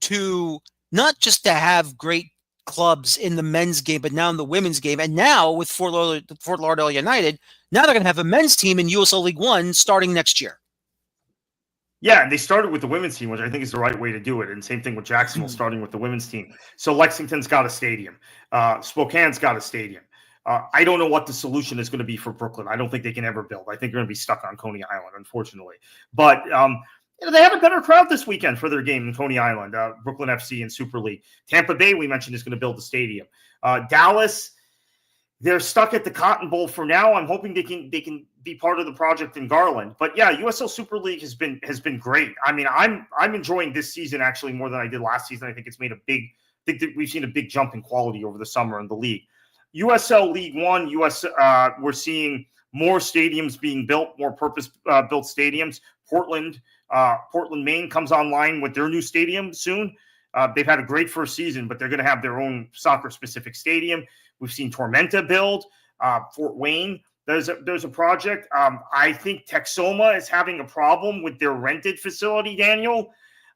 to not just to have great clubs in the men's game, but now in the women's game, and now with Fort Lauderdale United, now they're going to have a men's team in USL League One starting next year. Yeah, and they started with the women's team, which I think is the right way to do it. And same thing with Jacksonville starting with the women's team. So Lexington's got a stadium. Spokane's got a stadium. I don't know what the solution is going to be for Brooklyn. I don't think they can ever build. I think they're going to be stuck on Coney Island, unfortunately. But they had a better crowd this weekend for their game in Coney Island, Brooklyn FC and Super League. Tampa Bay, we mentioned, is going to build the stadium. Dallas, they're stuck at the Cotton Bowl for now. I'm hoping they can be part of the project in Garland. But yeah, USL Super League has been great. I mean, I'm enjoying this season actually more than I did last season. I think it's made we've seen a big jump in quality over the summer in the league. USL League One, we're seeing more stadiums being built, more purpose-built stadiums. Portland, Maine comes online with their new stadium soon. They've had a great first season, but they're going to have their own soccer-specific stadium. We've seen Tormenta build. Fort Wayne, there's a project. I think Texoma is having a problem with their rented facility, Daniel.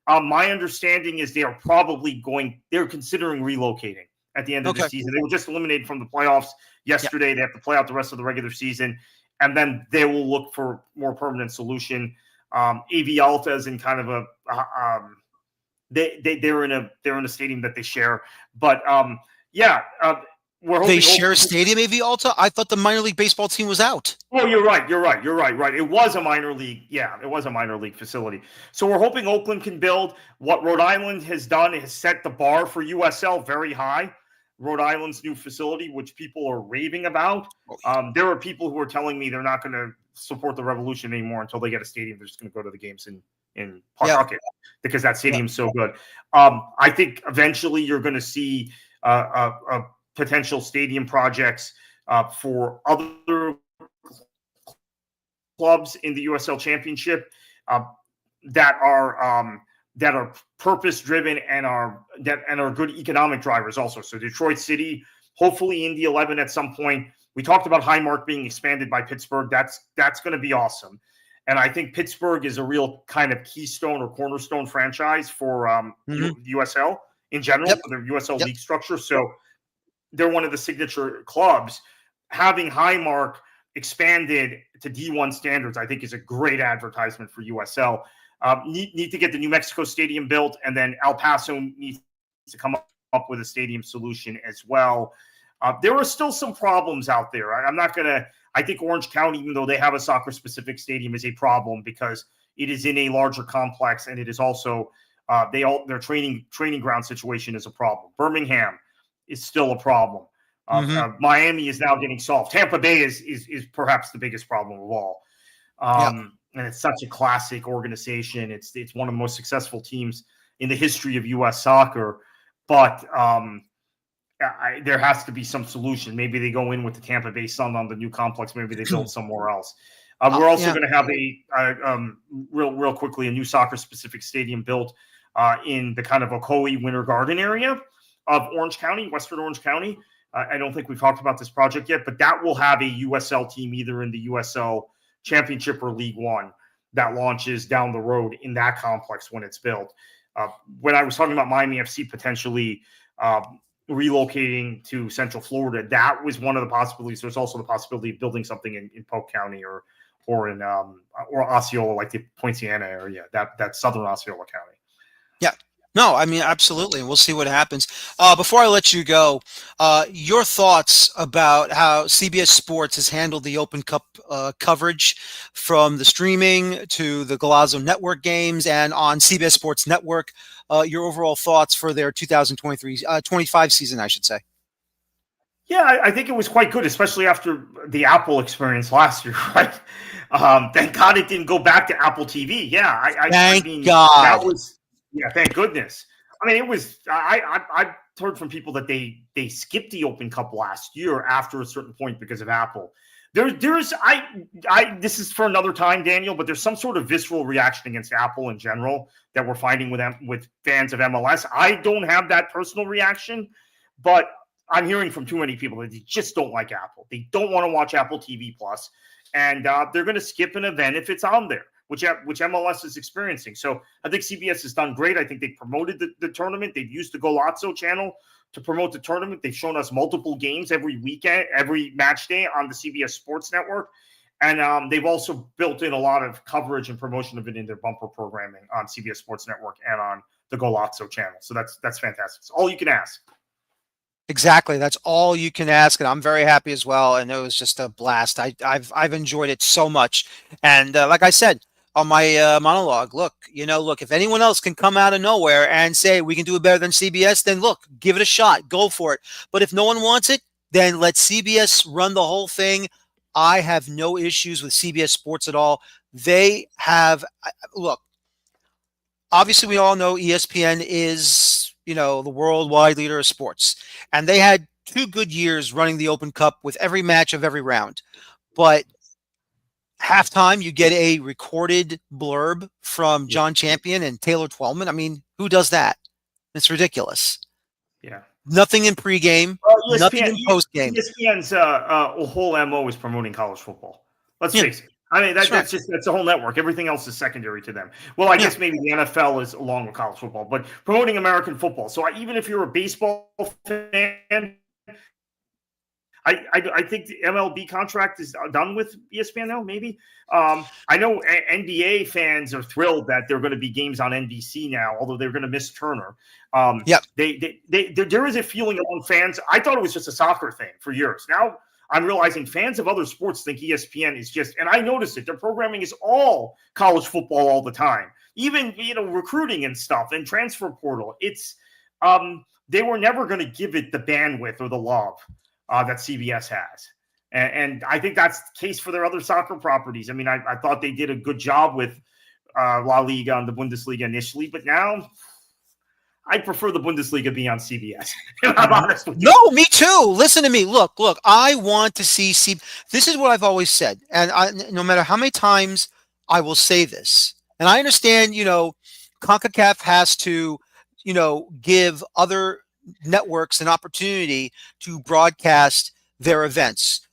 My understanding is they're considering relocating at the end of the season. They were just eliminated from the playoffs yesterday. Yeah. They have to play out the rest of the regular season, and then they will look for more permanent solution. AV Alta is in kind of they're in a stadium that they share, but they share a stadium, AV Alta? I thought the minor league baseball team was out. Oh, you're right. It was a minor league. Yeah, it was a minor league facility. So we're hoping Oakland can build. What Rhode Island has done is set the bar for USL very high. Rhode Island's new facility, which people are raving about. There are people who are telling me they're not going to support the Revolution anymore until they get a stadium. They're just going to go to the games in Pawtucket because that stadium's so good. I think eventually you're going to see a potential stadium projects for other clubs in the USL Championship that are purpose driven and are good economic drivers also. So Detroit City, hopefully Indy 11 at some point. We talked about Highmark being expanded by Pittsburgh. That's going to be awesome. And I think Pittsburgh is a real kind of keystone or cornerstone franchise for USL in general, for the USL league structure. So they're one of the signature clubs. Having Highmark expanded to D1 standards, I think, is a great advertisement for USL. Need to get the New Mexico Stadium built, and then El Paso needs to come up with a stadium solution as well. There are still some problems out there. I think Orange County, even though they have a soccer-specific stadium, is a problem because it is in a larger complex, and it is also their training ground situation is a problem. Birmingham is still a problem. Miami is now getting solved. Tampa Bay is perhaps the biggest problem of all. And it's such a classic organization. It's one of the most successful teams in the history of U.S. soccer. But there has to be some solution. Maybe they go in with the Tampa Bay Sun on the new complex. Maybe they build somewhere else. We're also going to have real quickly, a new soccer-specific stadium built in the kind of Ocoee Winter Garden area of Orange County, Western Orange County. I don't think we've talked about this project yet, but that will have a USL team either in the USL Championship or League One that launches down the road in that complex when it's built. When I was talking about Miami FC potentially relocating to Central Florida, that was one of the possibilities. There's also the possibility of building something in Polk County or in Osceola, like the Poinciana area, that southern Osceola County. Yeah. No, I mean, absolutely. We'll see what happens. Before I let you go, your thoughts about how CBS Sports has handled the Open Cup coverage from the streaming to the Golazo Network games and on CBS Sports Network, your overall thoughts for their 2023-25 season, I should say. Yeah, I think it was quite good, especially after the Apple experience last year, right? Thank God it didn't go back to Apple TV. Yeah, Thank God. That was... Yeah, thank goodness. I mean, it was. I've heard from people that they skipped the Open Cup last year after a certain point because of Apple. This is for another time, Daniel. But there's some sort of visceral reaction against Apple in general that we're finding with fans of MLS. I don't have that personal reaction, but I'm hearing from too many people that they just don't like Apple. They don't want to watch Apple TV Plus, and they're going to skip an event if it's on there, which MLS is experiencing. So I think CBS has done great. I think they promoted the tournament. They've used the Golazzo channel to promote the tournament. They've shown us multiple games every weekend, every match day on the CBS Sports Network. And they've also built in a lot of coverage and promotion of it in their bumper programming on CBS Sports Network and on the Golazzo channel. So that's fantastic. It's all you can ask. Exactly. That's all you can ask, and I'm very happy as well. And it was just a blast. I've enjoyed it so much. And like I said on my monologue, look, if anyone else can come out of nowhere and say we can do it better than CBS, then look, give it a shot, go for it. But if no one wants it, then let CBS run the whole thing. I have no issues with CBS Sports at all. They have look. Obviously, we all know ESPN is, the worldwide leader of sports. And they had 2 good years running the Open Cup with every match of every round. But halftime, you get a recorded blurb from Yeah. John Champion and Taylor Twellman. I mean, who does that? It's ridiculous. Yeah. Nothing in pregame, Well, nothing in postgame. ESPN's whole MO is promoting college football. Let's Yeah, face it. I mean, that's right. that's a whole network. Everything else is secondary to them. Well, I Yeah. guess maybe the NFL is along with college football, but promoting American football. So even if you're a baseball fan, I think the MLB contract is done with ESPN now. Maybe I know NBA fans are thrilled that there are going to be games on NBC now, although they're going to miss Turner. Yep. There is a feeling among fans. I thought it was just a soccer thing for years. Now I'm realizing fans of other sports think ESPN is just, and I noticed it. Their programming is all college football all the time, even recruiting and stuff and transfer portal. It's they were never going to give it the bandwidth or the love that CBS has. And I think that's the case for their other soccer properties. I mean, I thought they did a good job with La Liga and the Bundesliga initially, but now I prefer the Bundesliga be on CBS. I'm honest with you. No, me too. Listen to me. Look, I want to see this is what I've always said. And no matter how many times I will say this, and I understand, CONCACAF has to, give other networks an opportunity to broadcast their events.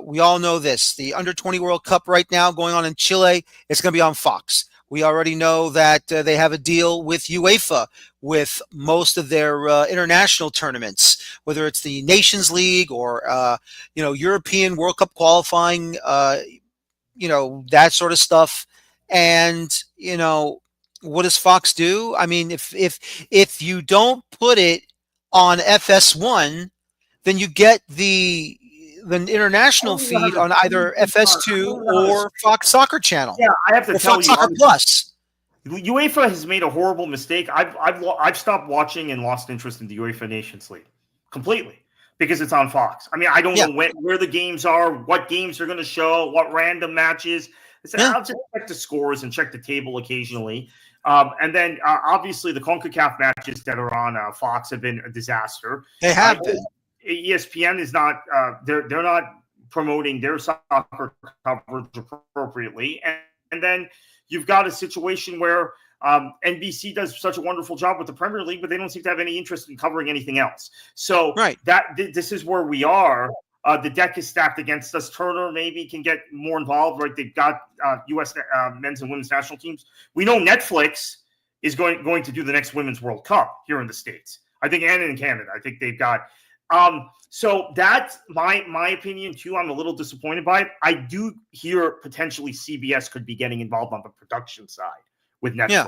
We all know this. The Under-20 World Cup right now going on in Chile, it's going to be on Fox. We already know that they have a deal with UEFA with most of their international tournaments, whether it's the Nations League or, European World Cup qualifying, that sort of stuff. And, what does Fox do? I mean, if you don't put it on FS1, then you get the international feed on either FS2 or Fox Soccer Channel. Yeah, I have to tell Fox you, Soccer Plus. UEFA has made a horrible mistake. I've stopped watching and lost interest in the UEFA Nations League completely because it's on Fox. I mean, I don't know where the games are, what games they're going to show, what random matches. I'll just check the scores and check the table occasionally. And then obviously the CONCACAF matches that are on Fox have been a disaster. They have been. ESPN is not they're not promoting their soccer coverage appropriately, and then you've got a situation where NBC does such a wonderful job with the Premier League, but they don't seem to have any interest in covering anything else. So this is where we are. The deck is stacked against us. Turner maybe can get more involved, right? They've got U.S. Men's and women's national teams. We know Netflix is going to do the next Women's World Cup here in the States. I think, and in Canada. I think they've got. So that's my opinion too. I'm a little disappointed by it. I do hear potentially CBS could be getting involved on the production side with Netflix. Yeah.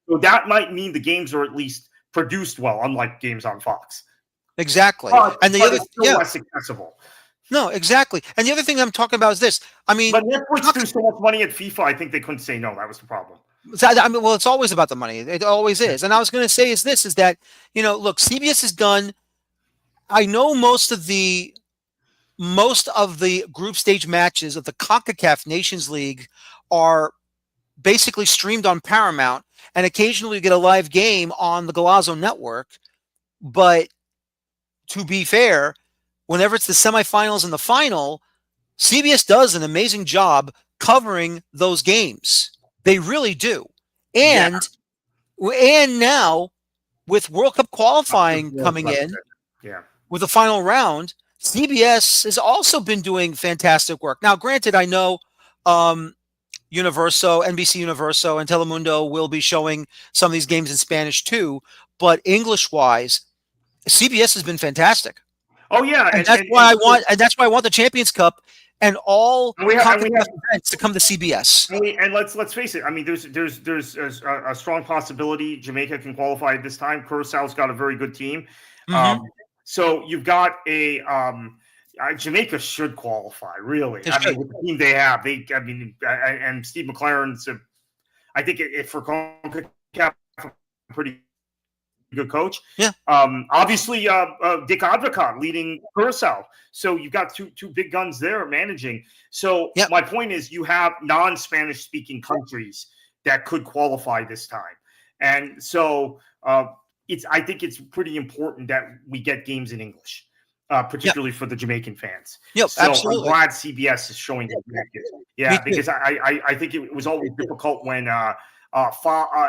So that might mean the games are at least produced well, unlike games on Fox. Exactly. And the other less accessible. No, exactly. And the other thing I'm talking about is this. I mean, but Netflix threw so much money at FIFA. I think they couldn't say no. That was the problem. I mean, well, it's always about the money. It always is. And I was going to say is that, look, CBS has done. I know most of the group stage matches of the CONCACAF Nations League are basically streamed on Paramount, and occasionally you get a live game on the Golazo network. But to be fair, whenever it's the semifinals and the final, CBS does an amazing job covering those games. They really do. And now with World Cup qualifying coming in, with the final round, CBS has also been doing fantastic work. Now, granted, I know NBC Universo, and Telemundo will be showing some of these games in Spanish too, but English-wise, CBS has been fantastic. Oh yeah, and that's why I want the Champions Cup and all events to come to CBS. And let's face it. I mean, there's a strong possibility Jamaica can qualify at this time. Curacau's got a very good team. Mm-hmm. So you've got a Jamaica should qualify, really. They I should. mean, with the team they have, and Steve McLaren's, I think, if for CONCACAF, a pretty good coach. Yeah. Obviously, Dick Advocat leading Curacao. So you've got two big guns there managing. So Yep. my point is, you have non-Spanish speaking countries that could qualify this time, and so I think it's pretty important that we get games in English. Particularly for the Jamaican fans. Yep, So absolutely. I'm glad CBS is showing it. Yeah, because I think it was always difficult when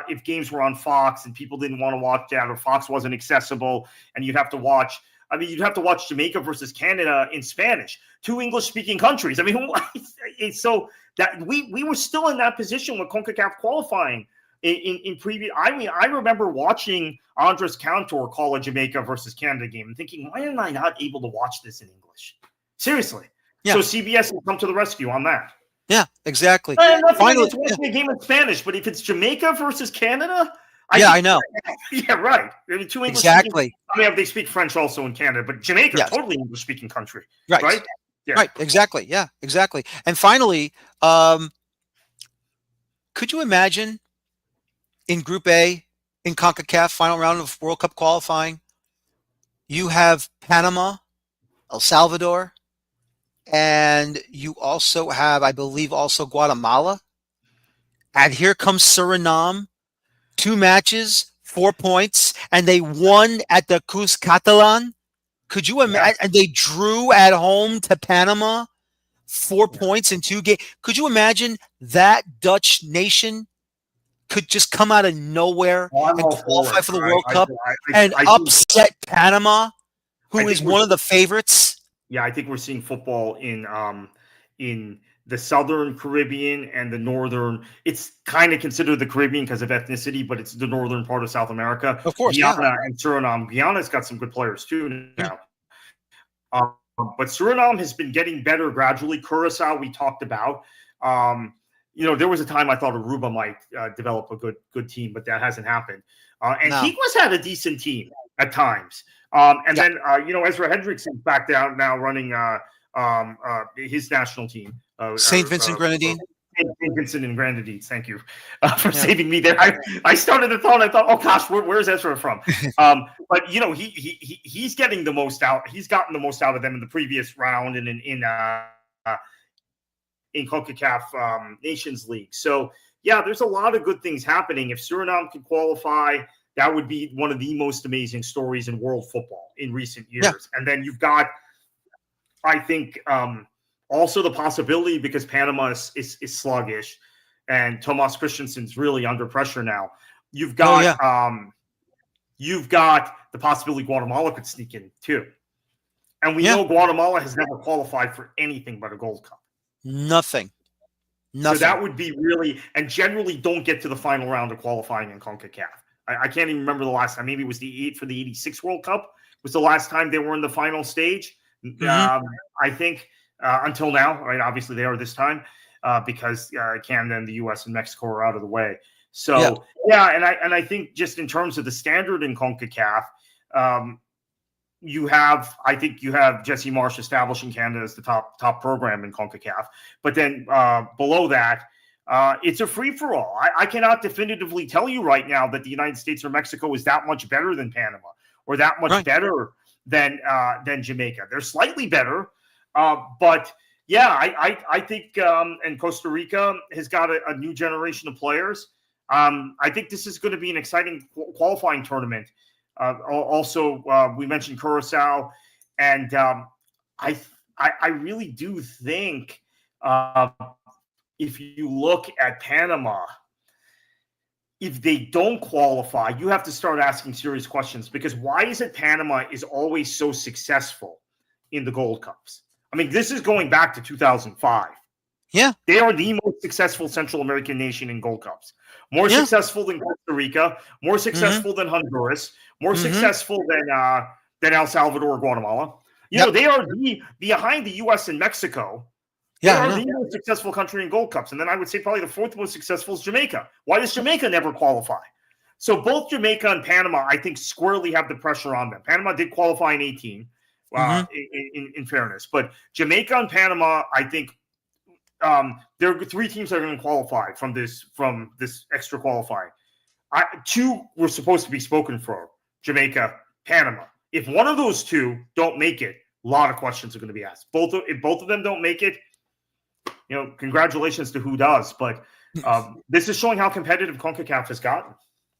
if games were on Fox and people didn't want to watch that, or Fox wasn't accessible, and you'd have to watch. I mean, you'd have to watch Jamaica versus Canada in Spanish, two English-speaking countries. I mean, so that we were still in that position with CONCACAF qualifying in previous. I mean, I remember watching Andres Cantor call a Jamaica versus Canada game and thinking, why am I not able to watch this in English? Seriously. Yeah. So CBS will come to the rescue on that. Yeah, exactly. Finally, it's watching a game in Spanish, but if it's Jamaica versus Canada, I know. Yeah, right. I mean, two English. Exactly. I mean, they speak French also in Canada, but Jamaica, totally English-speaking country. Right? Yeah. Right. Exactly. Yeah, exactly. And finally, could you imagine in Group A, in CONCACAF, final round of World Cup qualifying, you have Panama, El Salvador, and you also have, I believe, also Guatemala. And here comes Suriname, 2 matches, 4 points, and they won at the Cuscatalan. Could you imagine? And they drew at home to Panama, 4 points in 2 games. Could you imagine that Dutch nation could just come out of nowhere and qualify for the World Cup and upset Panama, who is one of the favorites? Yeah, I think we're seeing football in the Southern Caribbean and the Northern. It's kind of considered the Caribbean because of ethnicity, but it's the northern part of South America. Of course, Guyana and Suriname. Guyana's got some good players too now. But Suriname has been getting better gradually. Curacao, we talked about. There was a time I thought Aruba might develop a good team, but that hasn't happened. Higua's had a decent team at times. Then Ezra Hendrickson's back down now running his national team. St. Vincent Grenadine. St. Vincent and Grenadines. Thank you for saving me there. I started the thought. I thought, oh gosh, where's Ezra from? But he's getting the most out. He's gotten the most out of them in the previous round and in CONCACAF Nations League. So yeah, there's a lot of good things happening. If Suriname can qualify, that would be one of the most amazing stories in world football in recent years. Yeah. And then you've got, I think, also the possibility, because Panama is sluggish and Tomas Christensen's really under pressure now. You've got the possibility Guatemala could sneak in too. And we know Guatemala has never qualified for anything but a Gold Cup. Nothing. So that would be really, and generally don't get to the final round of qualifying in CONCACAF. I can't even remember the last time. Maybe it was for the 86 World Cup was the last time they were in the final stage. Mm-hmm. I think until now, right? Obviously they are this time because Canada and the U.S. and Mexico are out of the way. So and I think just in terms of the standard in CONCACAF, you have Jesse Marsh establishing Canada as the top program in CONCACAF, but then below that, it's a free-for-all. I cannot definitively tell you right now that the United States or Mexico is that much better than Panama or that much better than Jamaica. They're slightly better, but yeah, I think and Costa Rica has got a new generation of players. I think this is going to be an exciting qualifying tournament. Also, we mentioned Curacao, and I really do think if you look at Panama, if they don't qualify, you have to start asking serious questions, because why is it Panama is always so successful in the Gold Cups? I mean, this is going back to 2005. Yeah. They are the most successful Central American nation in Gold Cups. More successful than Costa Rica, more successful than Honduras, more successful than El Salvador or Guatemala. You know, they are behind the U.S. and Mexico. They are the most successful country in Gold Cups. And then I would say probably the fourth most successful is Jamaica. Why does Jamaica never qualify? So both Jamaica and Panama, I think, squarely have the pressure on them. Panama did qualify in 18, in fairness. But Jamaica and Panama, I think, there are 3 teams that are going to qualify from this extra qualifying. 2 were supposed to be spoken for, Jamaica, Panama. If one of those 2 don't make it, a lot of questions are going to be asked. If both of them don't make it, congratulations to who does. But this is showing how competitive CONCACAF has gotten.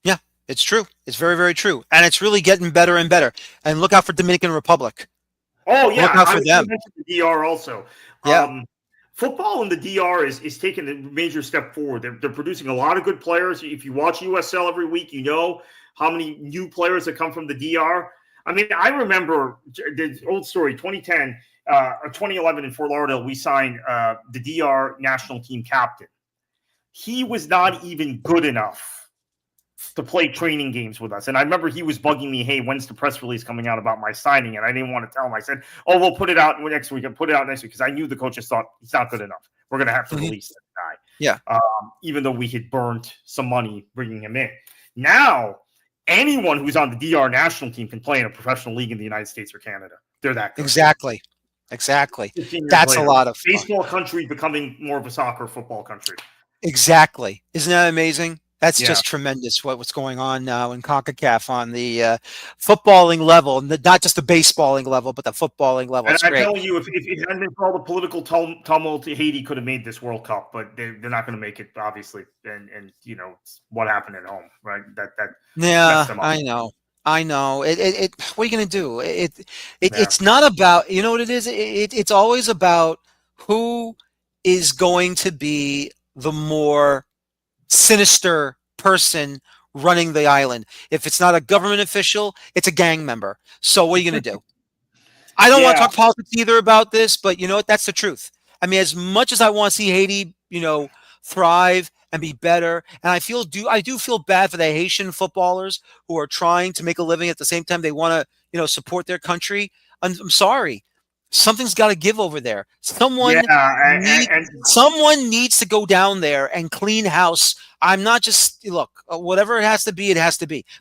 Yeah, it's true. It's very, very true. And it's really getting better and better. And look out for Dominican Republic. Oh, yeah. Look out for them. The DR also. Yeah. Football in the DR is taking a major step forward. They're producing a lot of good players. If you watch USL every week, you know how many new players that come from the DR. I mean, I remember the old story, 2010 or 2011 in Fort Lauderdale, we signed the DR national team captain. He was not even good enough to play training games with us. And I remember he was bugging me, hey, when's the press release coming out about my signing? And I didn't want to tell him. I said, oh, we'll put it out next week and put it out next week because I knew the coaches thought he's not good enough. We're going to have to release that guy. Yeah. Even though we had burnt some money bringing him in. Now, anyone who's on the DR national team can play in a professional league in the United States or Canada. They're that good. Exactly. That's a lot of fun. Baseball country becoming more of a soccer football country. Exactly. Isn't that amazing? That's just tremendous what's going on now in CONCACAF on the footballing level, not just the baseballing level, but the footballing level. And I'm telling you, if it hadn't been for all the political tumult, Haiti could have made this World Cup, but they're not going to make it, obviously. And what happened at home, right? That I know. What are you going to do? It's not about, you know what it is? It's always about who is going to be the more sinister person running the island. If it's not a government official, it's a gang member. So what are you going to do? I don't want to talk politics either about this, but you know what? That's the truth. I mean, as much as I want to see Haiti, thrive and be better, and I do feel bad for the Haitian footballers who are trying to make a living at the same time they want to, support their country. I'm sorry. Something's got to give over there. Someone needs to go down there and clean house. I'm not just whatever it has to be,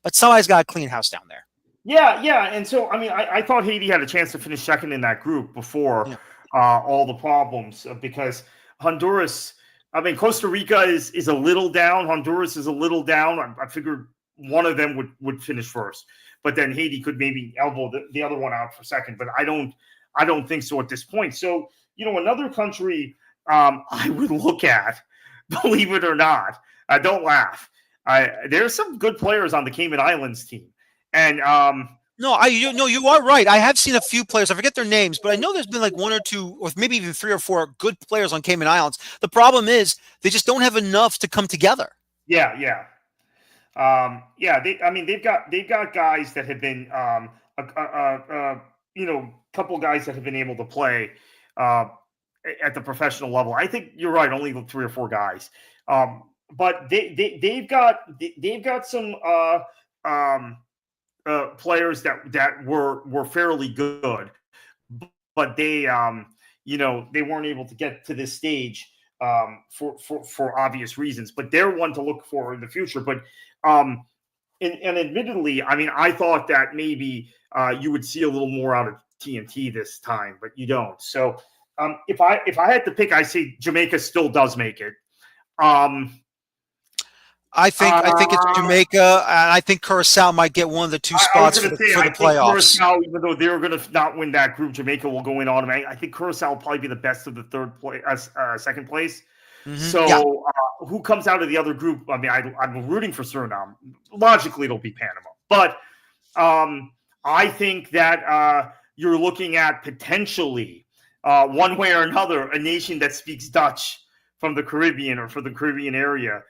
but somebody's got to clean house down there. Yeah. And so, I mean, I thought Haiti had a chance to finish second in that group before all the problems because Honduras. I mean, Costa Rica is a little down. Honduras is a little down. I figured one of them would finish first, but then Haiti could maybe elbow the other one out for second. But I don't think so at this point. So, another country I would look at, believe it or not, don't laugh. There's some good players on the Cayman Islands team. And you are right. I have seen a few players. I forget their names, but I know there's been like 1 or 2 or maybe even 3 or 4 good players on Cayman Islands. The problem is they just don't have enough to come together. Yeah. They've got guys that have been couple guys that have been able to play at the professional level. I think you're right, only 3 or 4 guys. But they've got some players that were fairly good, but they weren't able to get to this stage for obvious reasons. But they're one to look for in the future. But and admittedly, I mean, I thought that maybe you would see a little more out of TNT this time, but you don't. So if I had to pick, I say Jamaica still does make it. I think it's Jamaica, and I think Curacao might get one of the 2 spots for the playoffs. Curacao, even though they're going to not win that group, Jamaica will go in automatic. I think Curacao will probably be the best of the second place. Mm-hmm. So who comes out of the other group? I mean, I'm rooting for Suriname. Logically, it'll be Panama, but I think that you're looking at potentially one way or another a nation that speaks Dutch from the Caribbean or for the Caribbean area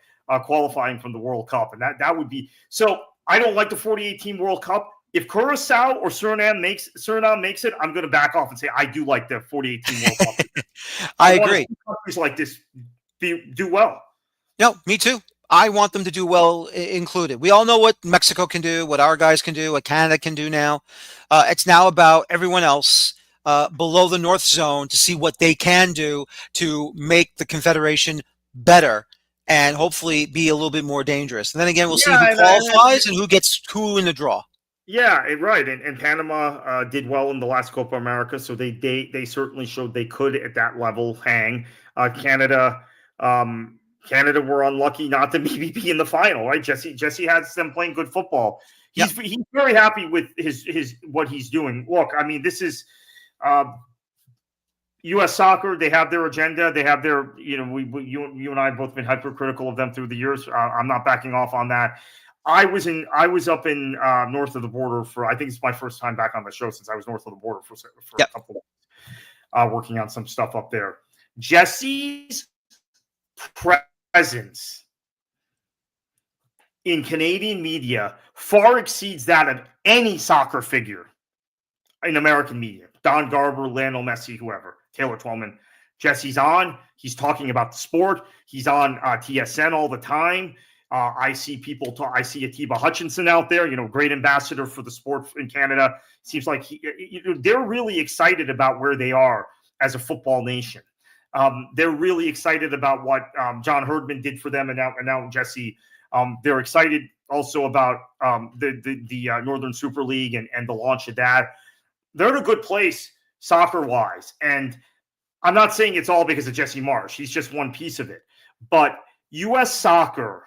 qualifying from the World Cup. And that would be – so I don't like the 48-team World Cup. If Curacao or Suriname makes it, I'm going to back off and say I do like the 48-team World Cup. I agree. Countries like this do well. No, me too. I want them to do well included. We all know what Mexico can do, what our guys can do, what Canada can do now. It's now about everyone else below the North Zone to see what they can do to make the Confederation better and hopefully be a little bit more dangerous. And then again, we'll see who Yeah, qualifies and who gets who in the draw. yeah, right. And Panama did well in the last Copa America, so they certainly showed they could at that level hang. Canada. Canada were unlucky not to maybe be in the final, right? Jesse has them playing good football. He's very happy with his what he's doing. Look, I mean, this is U.S. Soccer. They have their agenda. They have their, you and I have both been hypercritical of them through the years. I'm not backing off on that. I was up in north of the border for, I think it's my first time back on the show since I was north of the border for a couple of weeks, working on some stuff up there. Jesse's presence in Canadian media far exceeds that of any soccer figure in American media. Don Garber, Lionel Messi, whoever, Taylor Twellman. Jesse's on. He's talking about the sport. He's on TSN all the time. I see people talk. I see Atiba Hutchinson out there, great ambassador for the sport in Canada. Seems like they're really excited about where they are as a football nation. They're really excited about what John Herdman did for them, and now Jesse. They're excited also about the Northern Super League and the launch of that. They're in a good place soccer-wise, and I'm not saying it's all because of Jesse Marsch. He's just one piece of it. But U.S. soccer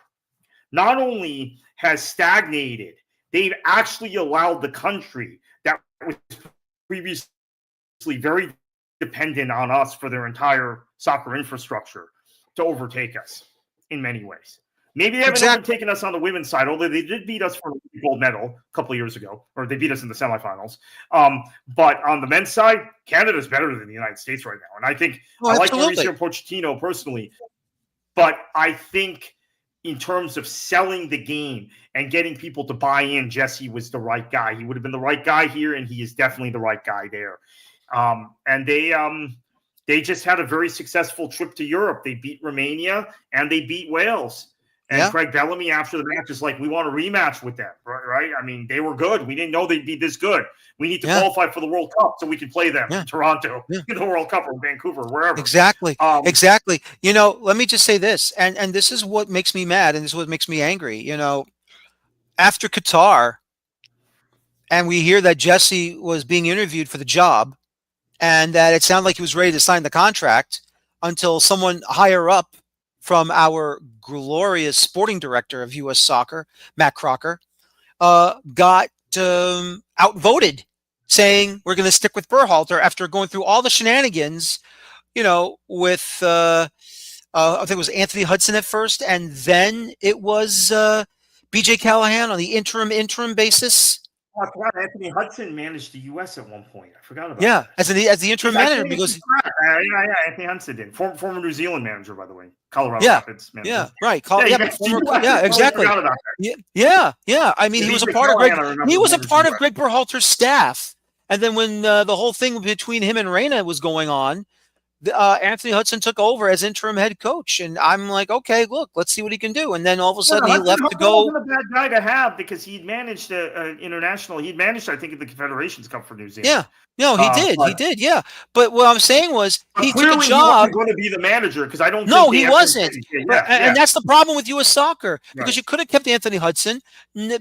not only has stagnated, they've actually allowed the country that was previously very dependent on us for their entire soccer infrastructure to overtake us in many ways. Maybe they haven't overtaken us on the women's side, although they did beat us for a gold medal a couple of years ago, or they beat us in the semifinals. But on the men's side, Canada's better than the United States right now. And I think I like Mauricio Pochettino personally, but I think in terms of selling the game and getting people to buy in, Jesse was the right guy. He would have been the right guy here, and he is definitely the right guy there. And they just had a very successful trip to Europe. They beat Romania and they beat Wales. And Craig Bellamy after the match is like, we want a rematch with them, right? I mean, they were good. We didn't know they'd be this good. We need to qualify for the World Cup so we can play them in Toronto, in the World Cup, or Vancouver, wherever. Exactly. Exactly. Let me just say this, and this is what makes me mad, and this is what makes me angry. After Qatar, and we hear that Jesse was being interviewed for the job, and that it sounded like he was ready to sign the contract until someone higher up from our glorious sporting director of U.S. Soccer, Matt Crocker, got outvoted, saying we're going to stick with Berhalter after going through all the shenanigans, with I think it was Anthony Hudson at first, and then it was BJ Callahan on the interim basis. I forgot Anthony Hudson managed the U.S. at one point. I forgot about that. As the interim manager, because Anthony Hudson did. Former New Zealand manager, by the way, Colorado Rapids manager. Yeah, right. Exactly. I mean, he was a part of Greg Berhalter's staff, and then when the whole thing between him and Reina was going on, Anthony Hudson took over as interim head coach, and I'm like, okay, look, let's see what he can do. And then all of a sudden, he left to go. Wasn't a bad guy to have because he'd managed international. He'd managed, I think, the Confederations Cup for New Zealand. Yeah, no, he did. Yeah, but what I'm saying was he took a job. He wasn't going to be the manager because I don't. No, he wasn't. And that's the problem with U.S. Soccer, because you could have kept Anthony Hudson,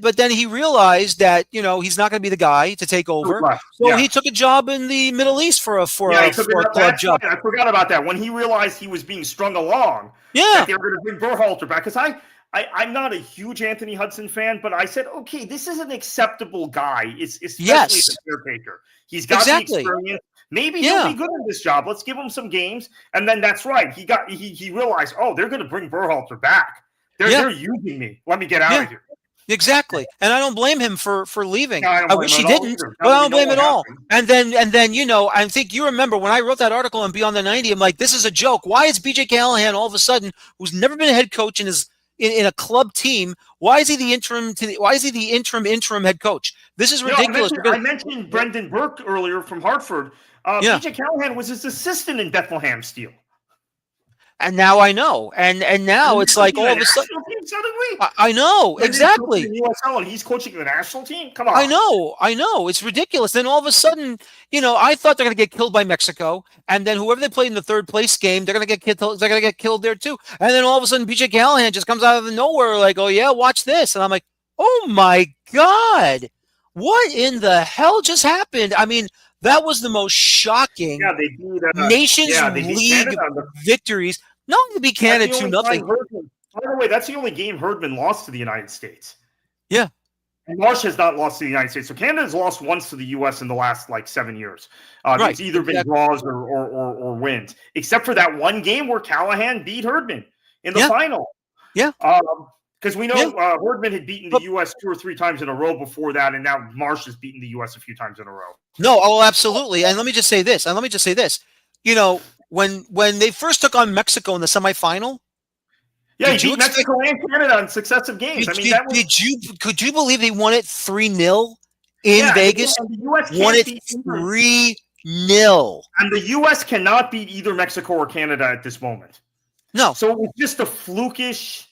but then he realized that he's not going to be the guy to take over. So he took a job in the Middle East for a club job. I forgot about that when he realized he was being strung along. That they were going to bring Berhalter back, because I'm not a huge Anthony Hudson fan, but I said, okay, this is an acceptable guy. Especially as a caretaker. He's got the experience. Maybe he'll be good in this job. Let's give him some games. And then that's right. He realized, they're going to bring Berhalter back. They're using me. Let me get out of here. Exactly. And I don't blame him for leaving. I wish he didn't, but I don't blame him at all. And then, I think you remember when I wrote that article on Beyond the 90, I'm like, this is a joke. Why is BJ Callahan all of a sudden, who's never been a head coach in a club team, why is he the interim head coach? This is ridiculous. I mentioned Brendan Burke earlier from Hartford. BJ Callahan was his assistant in Bethlehem Steel. And now I know. And now it's like all of a sudden suddenly? I know, And he's coaching exactly. the USL and he's coaching the national team? Come on. I know. It's ridiculous. Then all of a sudden, I thought they're going to get killed by Mexico, and then whoever they played in the third place game, they're going to get killed. They're going to get killed there too. And then all of a sudden, BJ Callahan just comes out of the nowhere, like, "Oh yeah, watch this," and I'm like, "Oh my god, what in the hell just happened?" I mean, that was the most shocking Yeah, they beat. Nations They beat League Canada. victories. Not to be Canada 2-0. By the way, that's the only game Herdman lost to the United States. Yeah. And Marsh has not lost to the United States. So Canada's lost once to the U.S. in the last 7 years. Right, It's either been draws or wins, except for that one game where Callahan beat Herdman in the final. Yeah. Because we know Herdman had beaten the U.S. 2 or 3 times in a row before that, and now Marsh has beaten the U.S. a few times in a row. No, absolutely. And let me just say this. When they first took on Mexico in the semifinal, he beat Mexico and Canada in successive games. Could you believe they won it 3-0 in Vegas? And the U.S. won it 3-0. And the U.S. cannot beat either Mexico or Canada at this moment. No. So it was just a flukish.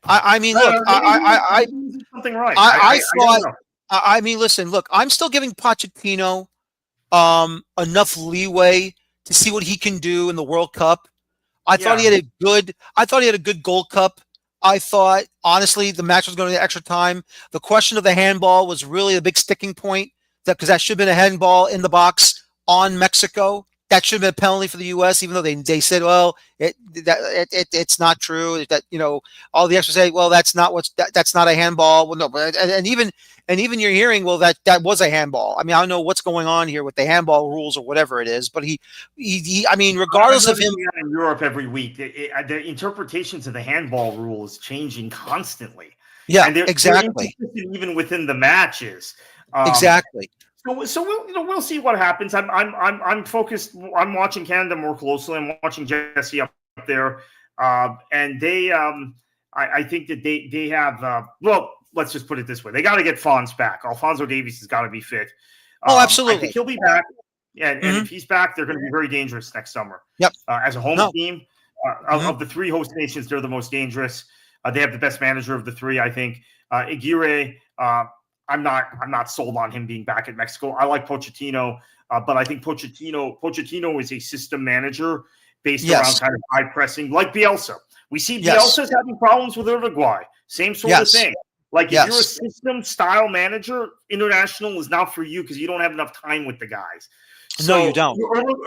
I mean, look, something right. I mean, listen, look, I'm still giving Pochettino enough leeway to see what he can do in the World Cup. I thought he had a good Gold Cup. I thought, honestly, the match was going to extra time. The question of the handball was really a big sticking point, because that should have been a handball in the box on Mexico. That should have been a penalty for the U.S., even though they said, well, it's not true. That all the experts say, well, that's not a handball. Well, no, but and even you're hearing, well, that was a handball. I mean, I don't know what's going on here with the handball rules or whatever it is, but he I mean, regardless of him in Europe every week, the interpretations of the handball rule is changing constantly. Yeah, and exactly. Even within the matches, exactly. So we'll see what happens. I'm focused. I'm watching Canada more closely. I'm watching Jesse up there, and they I think that they have well. Let's just put it this way: they got to get Fonz back. Alphonso Davies has got to be fit. Absolutely. I think he'll be back. Yeah, and if he's back, they're going to be very dangerous next summer. Yep. As a home team, of the 3 host nations, they're the most dangerous. They have the best manager of the 3, I think. Aguirre. I'm not sold on him being back at Mexico. I like Pochettino, but I think Pochettino is a system manager based around kind of high pressing, like Bielsa. We see Bielsa's having problems with Uruguay. Same sort of thing. Like if you're a system style manager, international is not for you because you don't have enough time with the guys. No, you don't.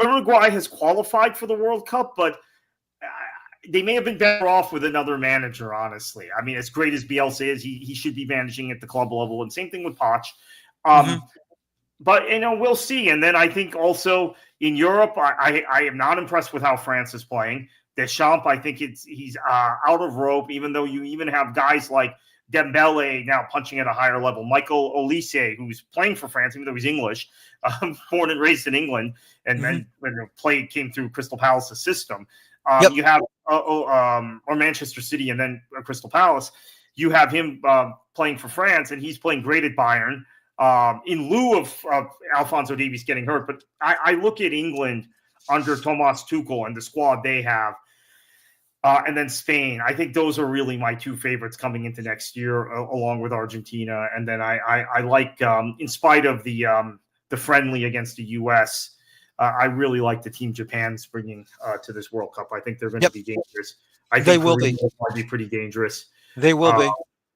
Uruguay has qualified for the World Cup, but they may have been better off with another manager, honestly. I mean, as great as Bielsa is, he should be managing at the club level, and same thing with Poch. But, we'll see. And then I think also in Europe, I am not impressed with how France is playing. Deschamps, I think he's out of rope, even though you even have guys like Dembele now punching at a higher level. Michael Olise, who's playing for France, even though he's English, born and raised in England, and then came through Crystal Palace's system. You have or Manchester City and then Crystal Palace. You have him playing for France, and he's playing great at Bayern in lieu of Alphonso Davies getting hurt. But I look at England under Thomas Tuchel and the squad they have, and then Spain. I think those are really my 2 favorites coming into next year, along with Argentina. And then I like, in spite of the friendly against the U.S., I really like the team Japan's bringing to this World Cup. I think they're going to be dangerous. I think they will be. Might be pretty dangerous. They will be.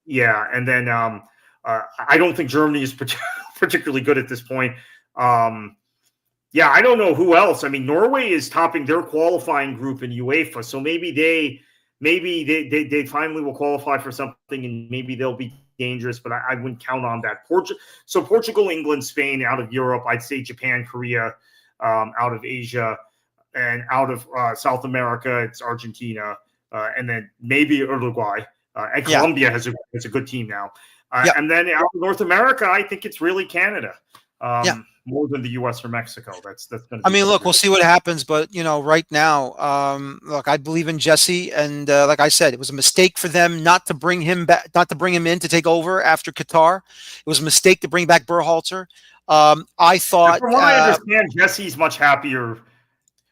Yeah, and then I don't think Germany is particularly good at this point. I don't know who else. I mean, Norway is topping their qualifying group in UEFA, so maybe they finally will qualify for something, and maybe they'll be dangerous. But I wouldn't count on that. So Portugal, England, Spain out of Europe. I'd say Japan, Korea. Out of Asia, and out of South America, it's Argentina, and then maybe Uruguay. And Colombia has a good team now. And then out of North America, I think it's really Canada, more than the U.S. or Mexico. That's going to. I mean, look, we'll see what happens, but right now, look, I believe in Jesse, and like I said, it was a mistake for them not to bring him back, not to bring him in to take over after Qatar. It was a mistake to bring back Berhalter. I thought, from what I understand, Jesse's much happier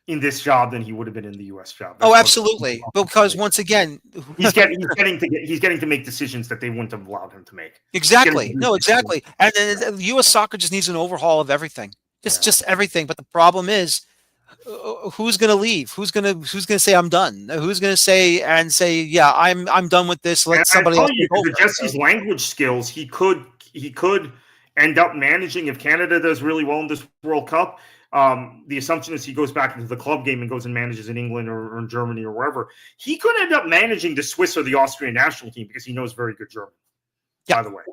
in this job than he would have been in the U.S. job. Oh, absolutely. Because once again, he's getting to make decisions that they wouldn't have allowed him to make. Exactly. No, exactly. And then U.S. soccer just needs an overhaul of everything, just everything. But the problem is, who's going to leave? Who's going to say I'm done? Who's going to say, yeah, I'm done with this. Let somebody else take over. Jesse's language skills, he could end up managing if Canada does really well in this World Cup. The assumption is he goes back into the club game and goes and manages in England or in Germany or wherever. He could end up managing the Swiss or the Austrian national team because he knows very good German. By the way,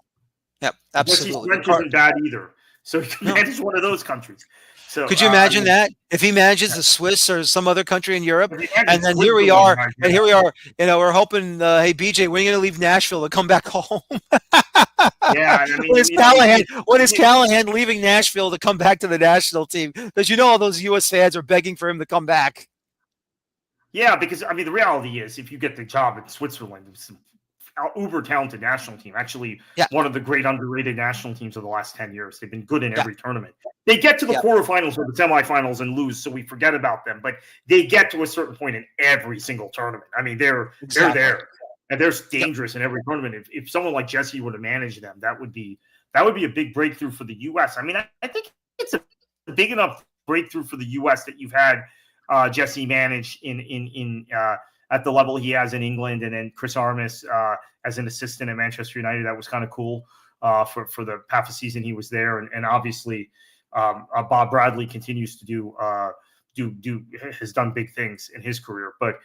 absolutely. French isn't bad either, so he can manage one of those countries. So, could you imagine that if he manages the Swiss or some other country in Europe, and then here we are, we're hoping, hey BJ, when are you going to leave Nashville to come back home? Yeah, when is Callahan leaving Nashville to come back to the national team? Because all those U.S. fans are begging for him to come back. Yeah, because the reality is, if you get the job in Switzerland, it's an uber talented national team. Actually, one of the great underrated national teams of the last 10 years. They've been good in every tournament. They get to the quarterfinals or the semifinals and lose, so we forget about them. But they get to a certain point in every single tournament. I mean, they're there. And they're dangerous in every tournament. If someone like Jesse would have managed them, that would be a big breakthrough for the U.S. I mean, I think it's a big enough breakthrough for the U.S. that you've had Jesse manage in at the level he has in England, and then Chris Armas as an assistant at Manchester United. That was kind of cool for the half a season he was there, and obviously Bob Bradley continues to has done big things in his career, but.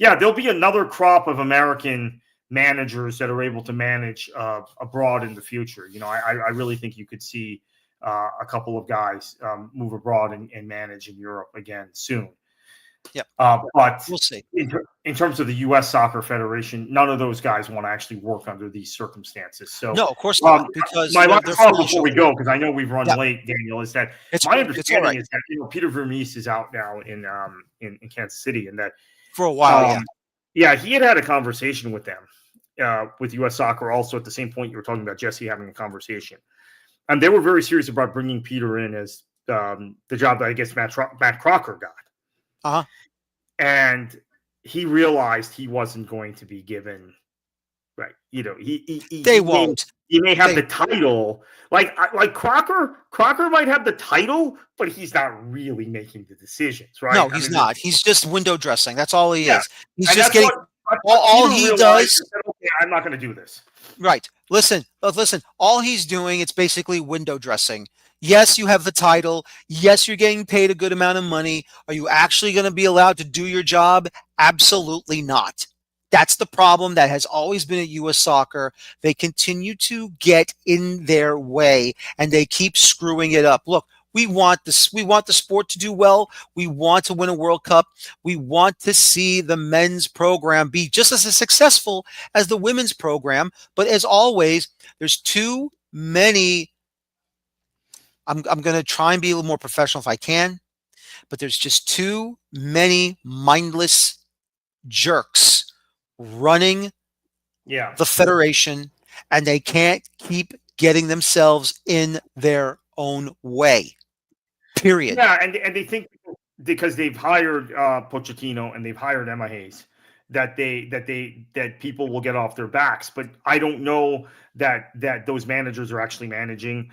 There'll be another crop of American managers that are able to manage abroad in the future. I really think you could see a couple of guys move abroad and manage in Europe again soon. But we'll see. In terms of the U.S. Soccer Federation, none of those guys want to actually work under these circumstances. So no, of course not. Because my last thought before we go, because I know we've run late, Daniel, is that my understanding is that Peter Vermees is out now in Kansas City, and that for a while, he had a conversation with them, with U.S. Soccer, also at the same point you were talking about Jesse having a conversation. And they were very serious about bringing Peter in as the job that I guess Matt Crocker got. Uh-huh. And he realized he wasn't going to be given, right? They won't. He may have the title. Like Crocker might have the title, but he's not really making the decisions, right? No, he's not. He's just window dressing. That's all he is. He's just getting all he does. Okay, I'm not going to do this. Right. Listen. All he's doing, it's basically window dressing. Yes, you have the title. Yes, you're getting paid a good amount of money. Are you actually going to be allowed to do your job? Absolutely not. That's the problem that has always been at U.S. Soccer. They continue to get in their way, and they keep screwing it up. Look, we want the sport to do well. We want to win a World Cup. We want to see the men's program be just as successful as the women's program. But as always, there's too many. I'm going to try and be a little more professional if I can, but there's just too many mindless jerks running the federation, and they can't keep getting themselves in their own way. Period. Yeah, and they think because they've hired Pochettino and they've hired Emma Hayes that people will get off their backs, but I don't know that those managers are actually managing.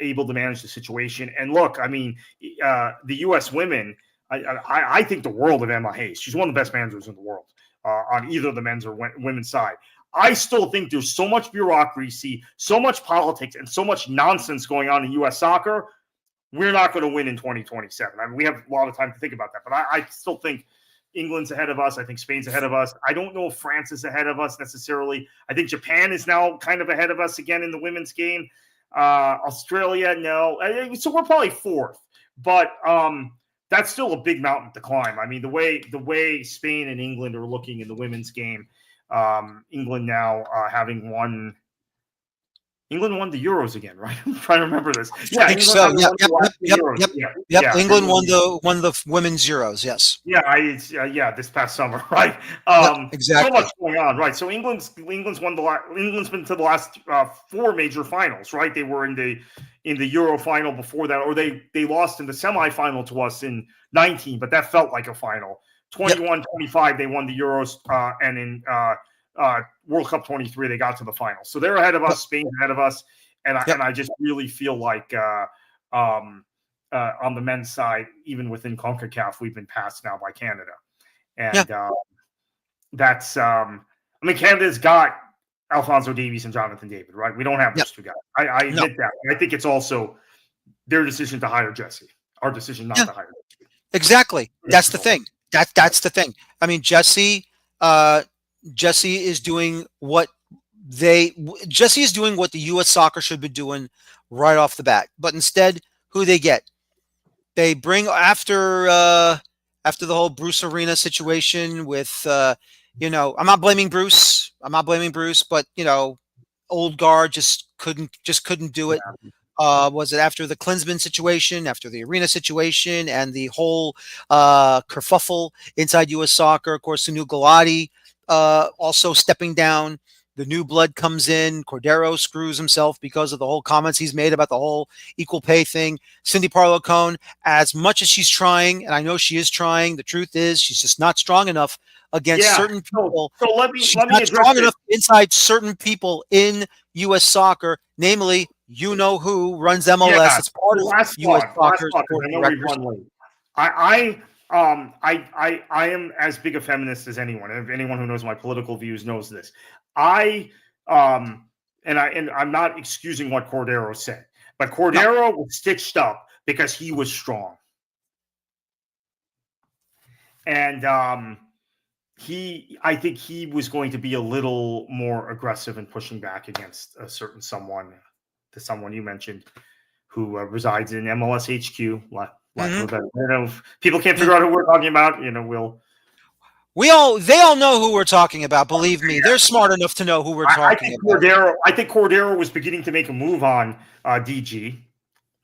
Able to manage the situation. And look, I mean, the U.S. women, I think the world of Emma Hayes. She's one of the best managers in the world on either the men's or women's side. I still think there's so much bureaucracy, so much politics, and so much nonsense going on in U.S. soccer. We're not going to win in 2027. I mean, we have a lot of time to think about that, but I still think England's ahead of us. I think Spain's ahead of us. I don't know if France is ahead of us necessarily. I think Japan is now kind of ahead of us again in the women's game. Australia, no. So we're probably fourth, but that's still a big mountain to climb. I mean, the way Spain and England are looking in the women's game, England now having won England won the Euros again, right? I'm trying to remember this. I Yeah, think England so. had Yep, won yep, the yep, last two yep, Euros. yep, Yeah, yep. yeah. England won the women's Euros. Yes. Yeah, this past summer, right? Yep, So exactly. much going on, right? So England's won England's been to the last four major finals, right? They were in the Euro final before that, or they lost in the semifinal to us in 19, but that felt like a final. Yep. 21, 25, they won the Euros, and in World Cup 23, they got to the final. So they're ahead of us. Yep. Spain's ahead of us, and Yep. I just really feel like on the men's side, even within CONCACAF, we've been passed now by Canada, Yeah. and that's I mean, Canada's got Alphonso Davies and Jonathan David, right? We don't have Yep. those two guys. I No. admit that. I think it's also their decision to hire Jesse, our decision not Yeah. to hire Jesse. Exactly. That's the thing. That's the thing. I mean, Jesse is doing what Jesse is doing what the U.S. Soccer should be doing right off the bat. But instead, who they get? They bring after the whole Bruce Arena situation with I'm not blaming Bruce. But old guard just couldn't do it. Was it after the Klinsmann situation, after the Arena situation, and the whole kerfuffle inside U.S. Soccer? Of course, Sunil Gulati also stepping down. The new blood comes in. Cordero screws himself because of the whole comments he's made about the whole equal pay thing. Cindy Parlow-Cone, as much as she's trying, and I know she is trying, the truth is she's just not strong enough against certain people. So let me She's let me not address strong it. enough inside certain people in U.S. Soccer, namely, you know who runs MLS. Yeah, It's part of last U.S. spot, Soccer's I board of know we've directors. run late. I am as big a feminist as anyone. If anyone who knows my political views knows this. And I'm not excusing what Cordero said, but Cordero was stitched up because he was strong. And I think he was going to be a little more aggressive in pushing back against a certain someone you mentioned, who resides in MLS HQ. If people can't figure out who we're talking about, They all know who we're talking about. Believe me, they're smart enough to know who we're talking about. I think Cordero was beginning to make a move on DG,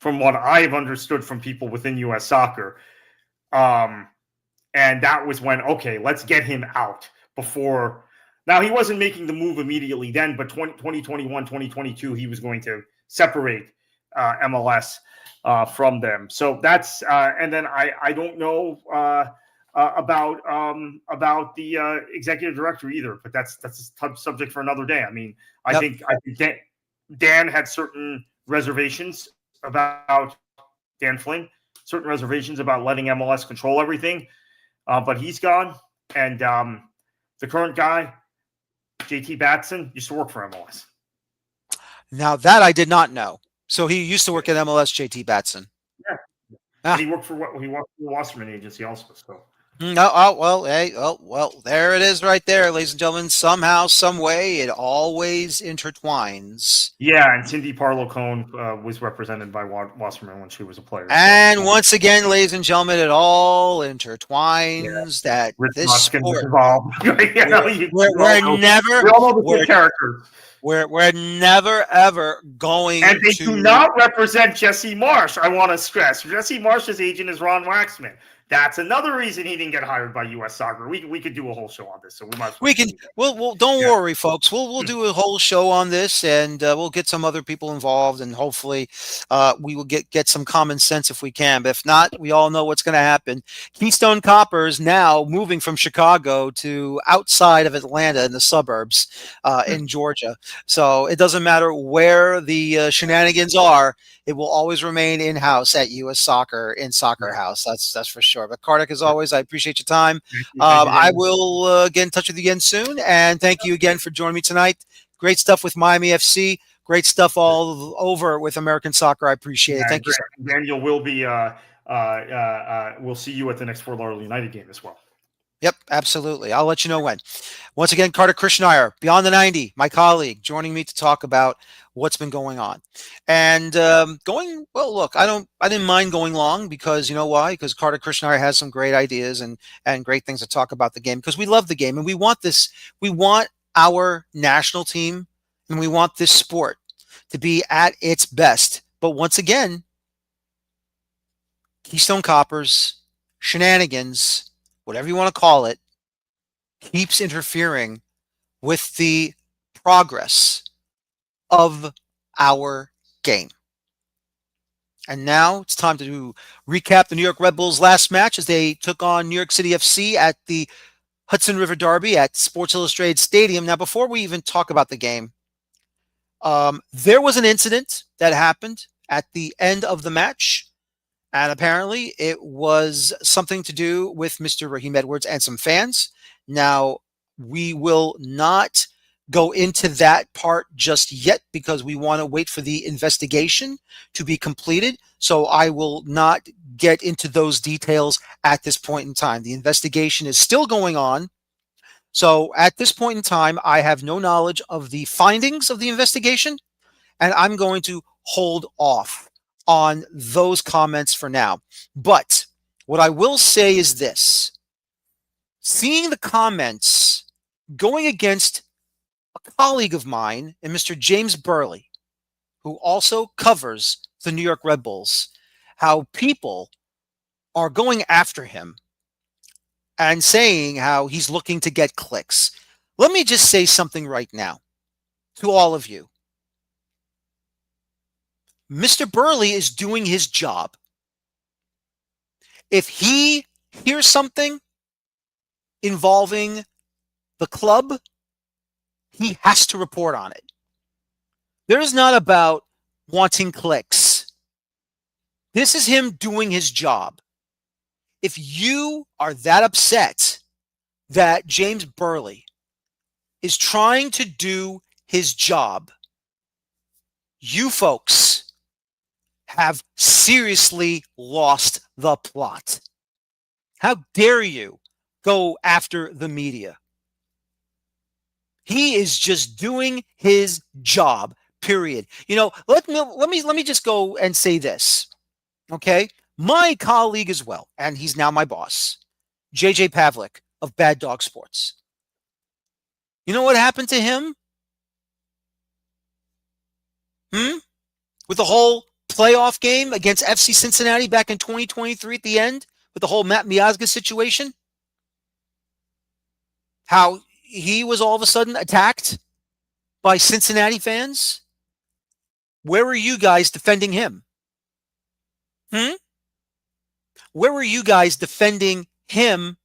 from what I've understood from people within U.S. Soccer. And that was when, okay, let's get him out before. Now, he wasn't making the move immediately then, but 2021, 2022, he was going to separate MLS from them. So that's, and then I don't know about the executive director either, but that's a subject for another day. I mean, I think Dan had certain reservations about Dan Flynn, certain reservations about letting MLS control everything. But he's gone, and the current guy, JT Batson, used to work for MLS. Now that I did not know. So he used to work at MLS, JT Batson. Yeah, and he worked for the Wasserman agency also. So. Well, there it is right there, ladies and gentlemen. Somehow, some way, it always intertwines. Yeah, and Cindy Parlow-Cone was represented by Wasserman when she was a player. And once again, ladies and gentlemen, it all intertwines. Yeah. That Rich this Muskin sport, involved. We're never ever going and they do not represent Jesse Marsh. I want to stress Jesse Marsh's agent is Ron Waxman. That's another reason he didn't get hired by U.S. Soccer. We could do a whole show on this, so we might. We'll don't worry, folks. We'll do a whole show on this, and we'll get some other people involved, and hopefully, we will get some common sense if we can. But if not, we all know what's going to happen. Keystone Copper is now moving from Chicago to outside of Atlanta in the suburbs in Georgia. So it doesn't matter where the shenanigans are. It will always remain in-house at U.S. Soccer in Soccer House. That's for sure. But Kartik, as always, I appreciate your time. I will get in touch with you again soon. And thank you again for joining me tonight. Great stuff with Miami FC. Great stuff all over with American soccer. I appreciate it. Thank you. Daniel will be. We'll see you at the next Fort Lauderdale United game as well. Yep, absolutely. I'll let you know when. Once again, Kartik Krishnaiyer, Beyond the 90, my colleague, joining me to talk about what's been going on. And look, I didn't mind going long because you know why? Because Kartik Krishnaiyer has some great ideas and great things to talk about the game, because we love the game and we want our national team and we want this sport to be at its best. But once again, Keystone Coppers, shenanigans, whatever you want to call it, keeps interfering with the progress of our game. And now it's time to recap the New York Red Bulls' last match as they took on New York City FC at the Hudson River Derby at Sports Illustrated Stadium. Now, before we even talk about the game, there was an incident that happened at the end of the match, and apparently it was something to do with Mr. Raheem Edwards and some fans. Now, we will not go into that part just yet because we want to wait for the investigation to be completed. So I will not get into those details at this point in time. The investigation is still going on. So at this point in time, I have no knowledge of the findings of the investigation, and I'm going to hold off on those comments for now. But what I will say is this: seeing the comments going against a colleague of mine and Mr. James Burley, who also covers the New York Red Bulls, how people are going after him and saying how he's looking to get clicks. Let me just say something right now to all of you. Mr. Burley is doing his job. If he hears something involving the club, he has to report on it. There is not about wanting clicks. This is him doing his job. If you are that upset that James Burley is trying to do his job, you folks have seriously lost the plot. How dare you go after the media? He is just doing his job, period. You know, let me just go and say this, okay? My colleague as well, and he's now my boss, JJ Pavlik of Bad Dog Sports. You know what happened to him? With the whole playoff game against FC Cincinnati back in 2023 at the end, with the whole Matt Miazga situation? How he was all of a sudden attacked by Cincinnati fans? Where were you guys defending him? Where were you guys defending him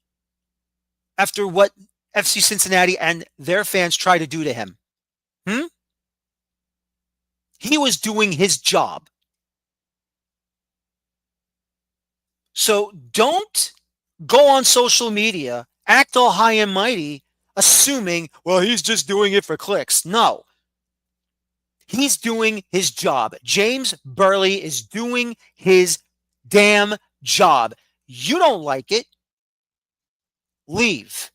after what FC Cincinnati and their fans tried to do to him? He was doing his job. So don't go on social media, act all high and mighty, assuming, well, he's just doing it for clicks. No. He's doing his job. James Burley is doing his damn job. You don't like it? Leave.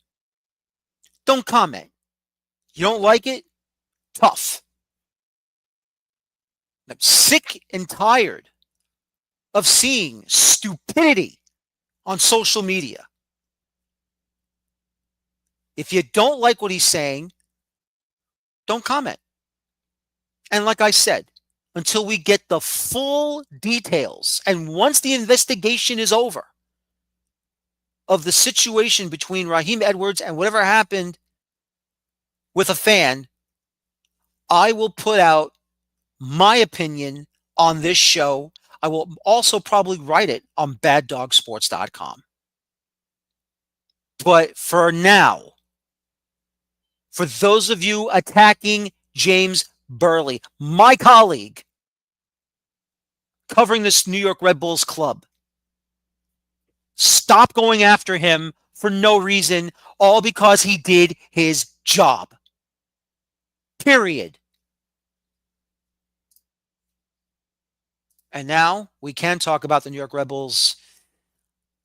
Don't comment. You don't like it? Tough. I'm sick and tired of seeing stupidity on social media. If you don't like what he's saying, don't comment. And like I said, until we get the full details, and once the investigation is over of the situation between Raheem Edwards and whatever happened with a fan, I will put out my opinion on this show. I will also probably write it on baddogsports.com. But for now, for those of you attacking James Burley, my colleague covering this New York Red Bulls club, stop going after him for no reason, all because he did his job. Period. And now we can talk about the New York Red Bulls'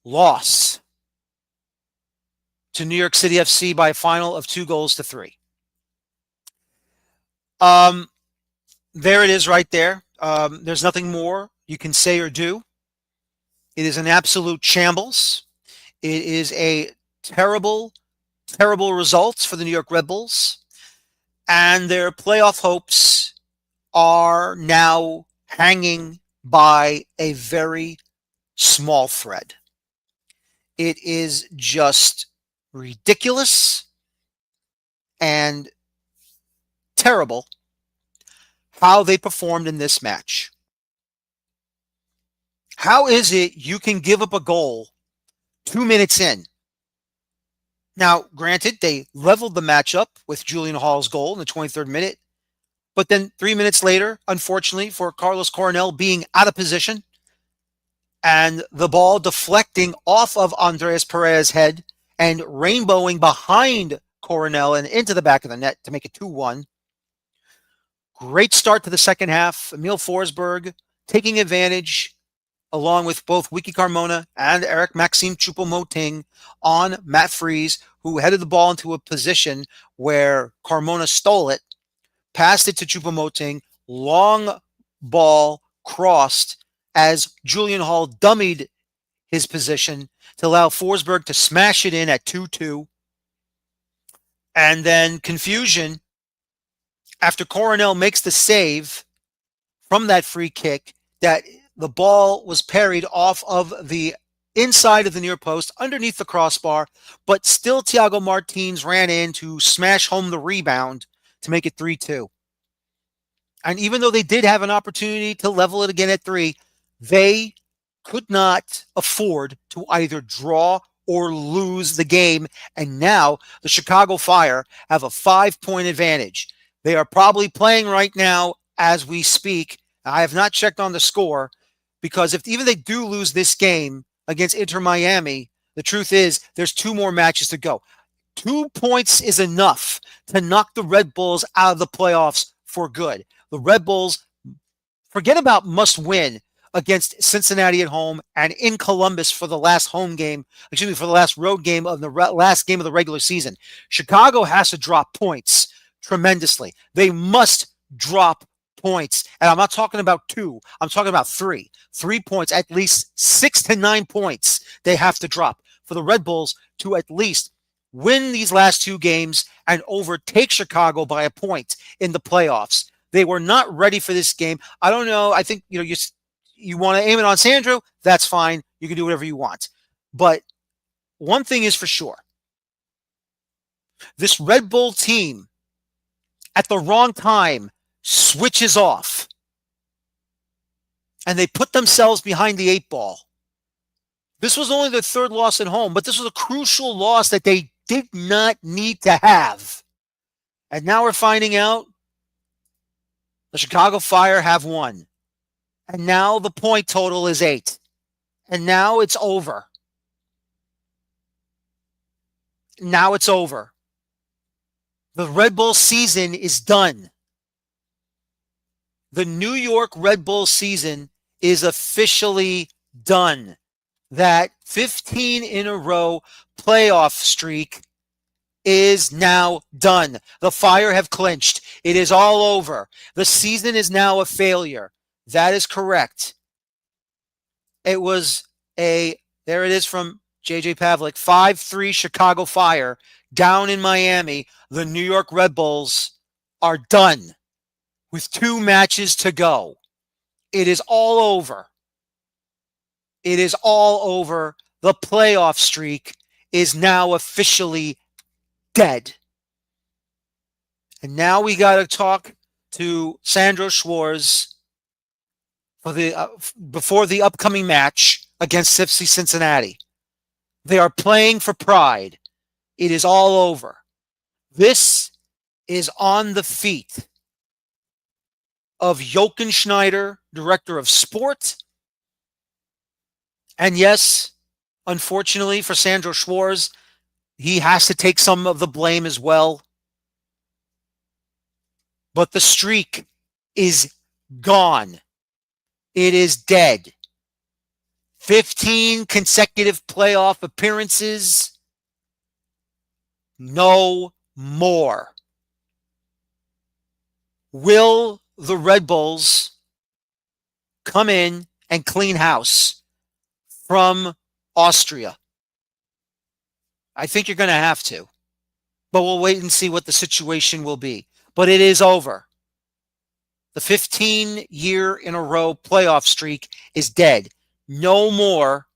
loss to New York City FC by a final of 2-3. There it is right there. There's nothing more you can say or do. It is an absolute shambles. It is a terrible, terrible results for the New York Red Bulls. And their playoff hopes are now hanging by a very small thread. It is just ridiculous and terrible how they performed in this match. How is it you can give up a goal 2 minutes in? Now, granted, they leveled the matchup with Julian Hall's goal in the 23rd minute, but then 3 minutes later, unfortunately for Carlos Coronel being out of position and the ball deflecting off of Andreas Perez's head and rainbowing behind Coronel and into the back of the net to make it 2-1. Great start to the second half. Emil Forsberg taking advantage along with both Wiki Carmona and Eric Maxime Choupo-Moting on Matt Freese, who headed the ball into a position where Carmona stole it, passed it to Choupo-Moting, long ball crossed as Julian Hall dummied his position to allow Forsberg to smash it in at 2-2. And then confusion after Coronel makes the save from that free kick that the ball was parried off of the inside of the near post underneath the crossbar, but still Thiago Martins ran in to smash home the rebound to make it 3-2. And even though they did have an opportunity to level it again at 3, they could not afford to either draw or lose the game. And now the Chicago Fire have a 5-point advantage. They are probably playing right now as we speak. I have not checked on the score, because if even they do lose this game against Inter Miami, the truth is there's 2 more matches to go. 2 points is enough to knock the Red Bulls out of the playoffs for good. The Red Bulls, forget about must win against Cincinnati at home and in Columbus for the last home game, for the last road game of the last game of the regular season. Chicago has to drop points tremendously. They must drop points. And I'm not talking about 2. I'm talking about 3. 3 points, at least 6 to 9 points they have to drop for the Red Bulls to at least win these last 2 games and overtake Chicago by a point in the playoffs. They were not ready for this game. I don't know. I think, you want to aim it on Sandro, that's fine. You can do whatever you want. But one thing is for sure. This Red Bull team at the wrong time switches off. And they put themselves behind the 8 ball. This was only their 3rd loss at home, but this was a crucial loss that they did not need to have. And now we're finding out the Chicago Fire have won. And now the point total is 8. And now it's over. Now it's over. The Red Bull season is done. The New York Red Bull season is officially done. That 15 in a row playoff streak is now done. The Fire have clinched. It is all over. The season is now a failure. That is correct. It was there it is from JJ Pavlik, 5-3 Chicago Fire down in Miami. The New York Red Bulls are done with 2 matches to go. It is all over. It is all over. The playoff streak is now officially dead. And now we got to talk to Sandro Schwarz for before the upcoming match against FC Cincinnati. They are playing for pride. It is all over. This is on the feet of Jochen Schneider, Director of Sport. And yes, unfortunately for Sandro Schwarz, he has to take some of the blame as well. But the streak is gone. It is dead. 15 consecutive playoff appearances. No more. Will the Red Bulls come in and clean house from Austria? I think you're going to have to. But we'll wait and see what the situation will be. But it is over. The 15-year in a row playoff streak is dead. No more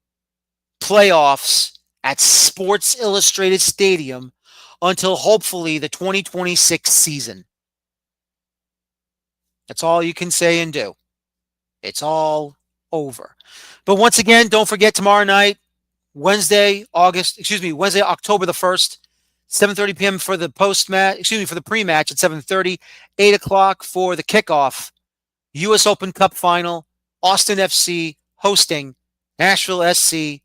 playoffs at Sports Illustrated Stadium until hopefully the 2026 season. That's all you can say and do. It's all over. But once again, don't forget tomorrow night, Wednesday, October the 1st, 7:30 p.m. for the for the pre-match at 7:30, 8 o'clock for the kickoff. U.S. Open Cup final, Austin FC hosting Nashville SC,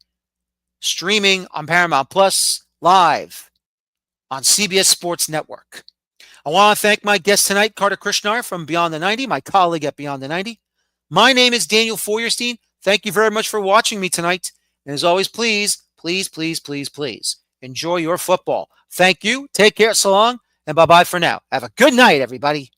streaming on Paramount Plus, live on CBS Sports Network. I want to thank my guest tonight, Kartik Krishnaiyer from Beyond the 90, my colleague at Beyond the 90. My name is Daniel Feuerstein. Thank you very much for watching me tonight. And as always, please, enjoy your football. Thank you. Take care. So long. And bye-bye for now. Have a good night, everybody.